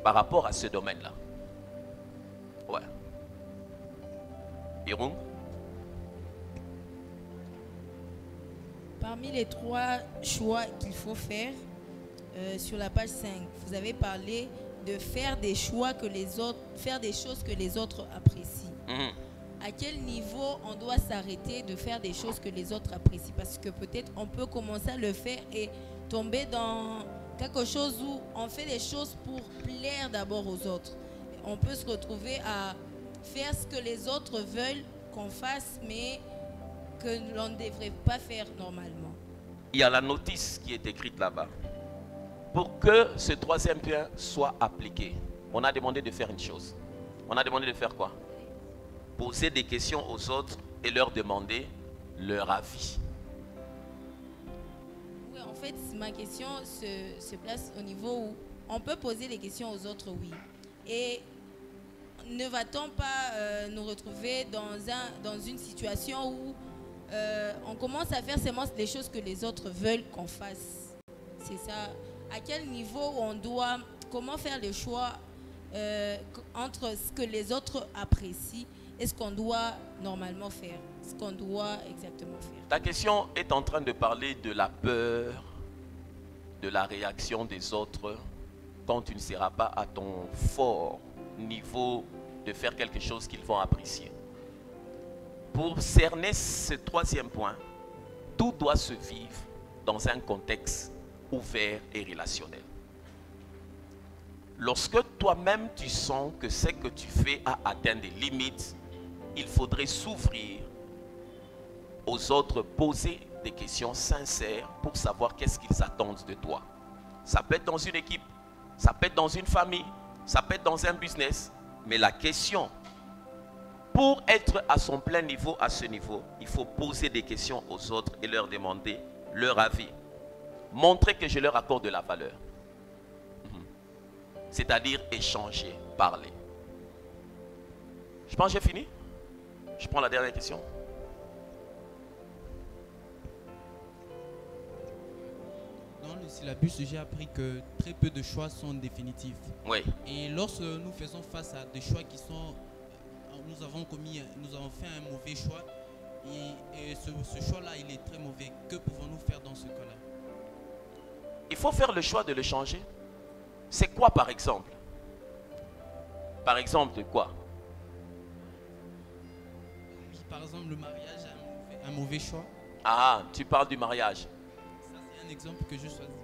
Speaker 1: par rapport à ce domaine-là? Ouais. Irung?
Speaker 2: Parmi les 3 choix qu'il faut faire, sur la page 5, vous avez parlé de faire des choix que les autres, faire des choses que les autres apprécient. À quel niveau on doit s'arrêter de faire des choses que les autres apprécient? Parce que peut-être on peut commencer à le faire et tomber dans quelque chose où on fait des choses pour plaire d'abord aux autres. On peut se retrouver à faire ce que les autres veulent qu'on fasse, mais que l'on ne devrait pas faire normalement.
Speaker 1: Il y a la notice qui est écrite là-bas. Pour que ce 3e point soit appliqué, on a demandé de faire une chose. On a demandé de faire quoi? Poser des questions aux autres et leur demander leur avis.
Speaker 2: Oui, en fait, ma question se place au niveau où on peut poser des questions aux autres, oui. Et ne va-t-on pas nous retrouver dans une situation où on commence à faire seulement des choses que les autres veulent qu'on fasse? C'est ça. À quel niveau on doit, comment faire le choix entre ce que les autres apprécient et ce qu'on doit normalement faire, ce qu'on doit exactement faire?
Speaker 1: Ta question est en train de parler de la peur, de la réaction des autres quand tu ne seras pas à ton fort niveau de faire quelque chose qu'ils vont apprécier. Pour cerner ce 3e point, tout doit se vivre dans un contexte ouvert et relationnel. Lorsque toi-même tu sens que ce que tu fais a atteint des limites, il faudrait s'ouvrir aux autres, poser des questions sincères pour savoir qu'est-ce qu'ils attendent de toi. Ça peut être dans une équipe, ça peut être dans une famille, ça peut être dans un business, mais la question, pour être à son plein niveau, à ce niveau, il faut poser des questions aux autres et leur demander leur avis. Montrer que je leur accorde de la valeur. C'est-à-dire échanger, parler. Je pense que j'ai fini. Je prends la dernière question.
Speaker 4: Dans le syllabus, j'ai appris que très peu de choix sont définitifs.
Speaker 1: Oui.
Speaker 4: Et lorsque nous faisons face à des choix qui sont... nous avons fait un mauvais choix. Et ce choix-là, il est très mauvais. Que pouvons-nous faire dans ce cas-là?
Speaker 1: Il faut faire le choix de le changer. C'est quoi par exemple? Par exemple quoi?
Speaker 4: Oui, par exemple, le mariage est un mauvais choix.
Speaker 1: Ah, tu parles du mariage.
Speaker 4: Ça, c'est un exemple que je choisis.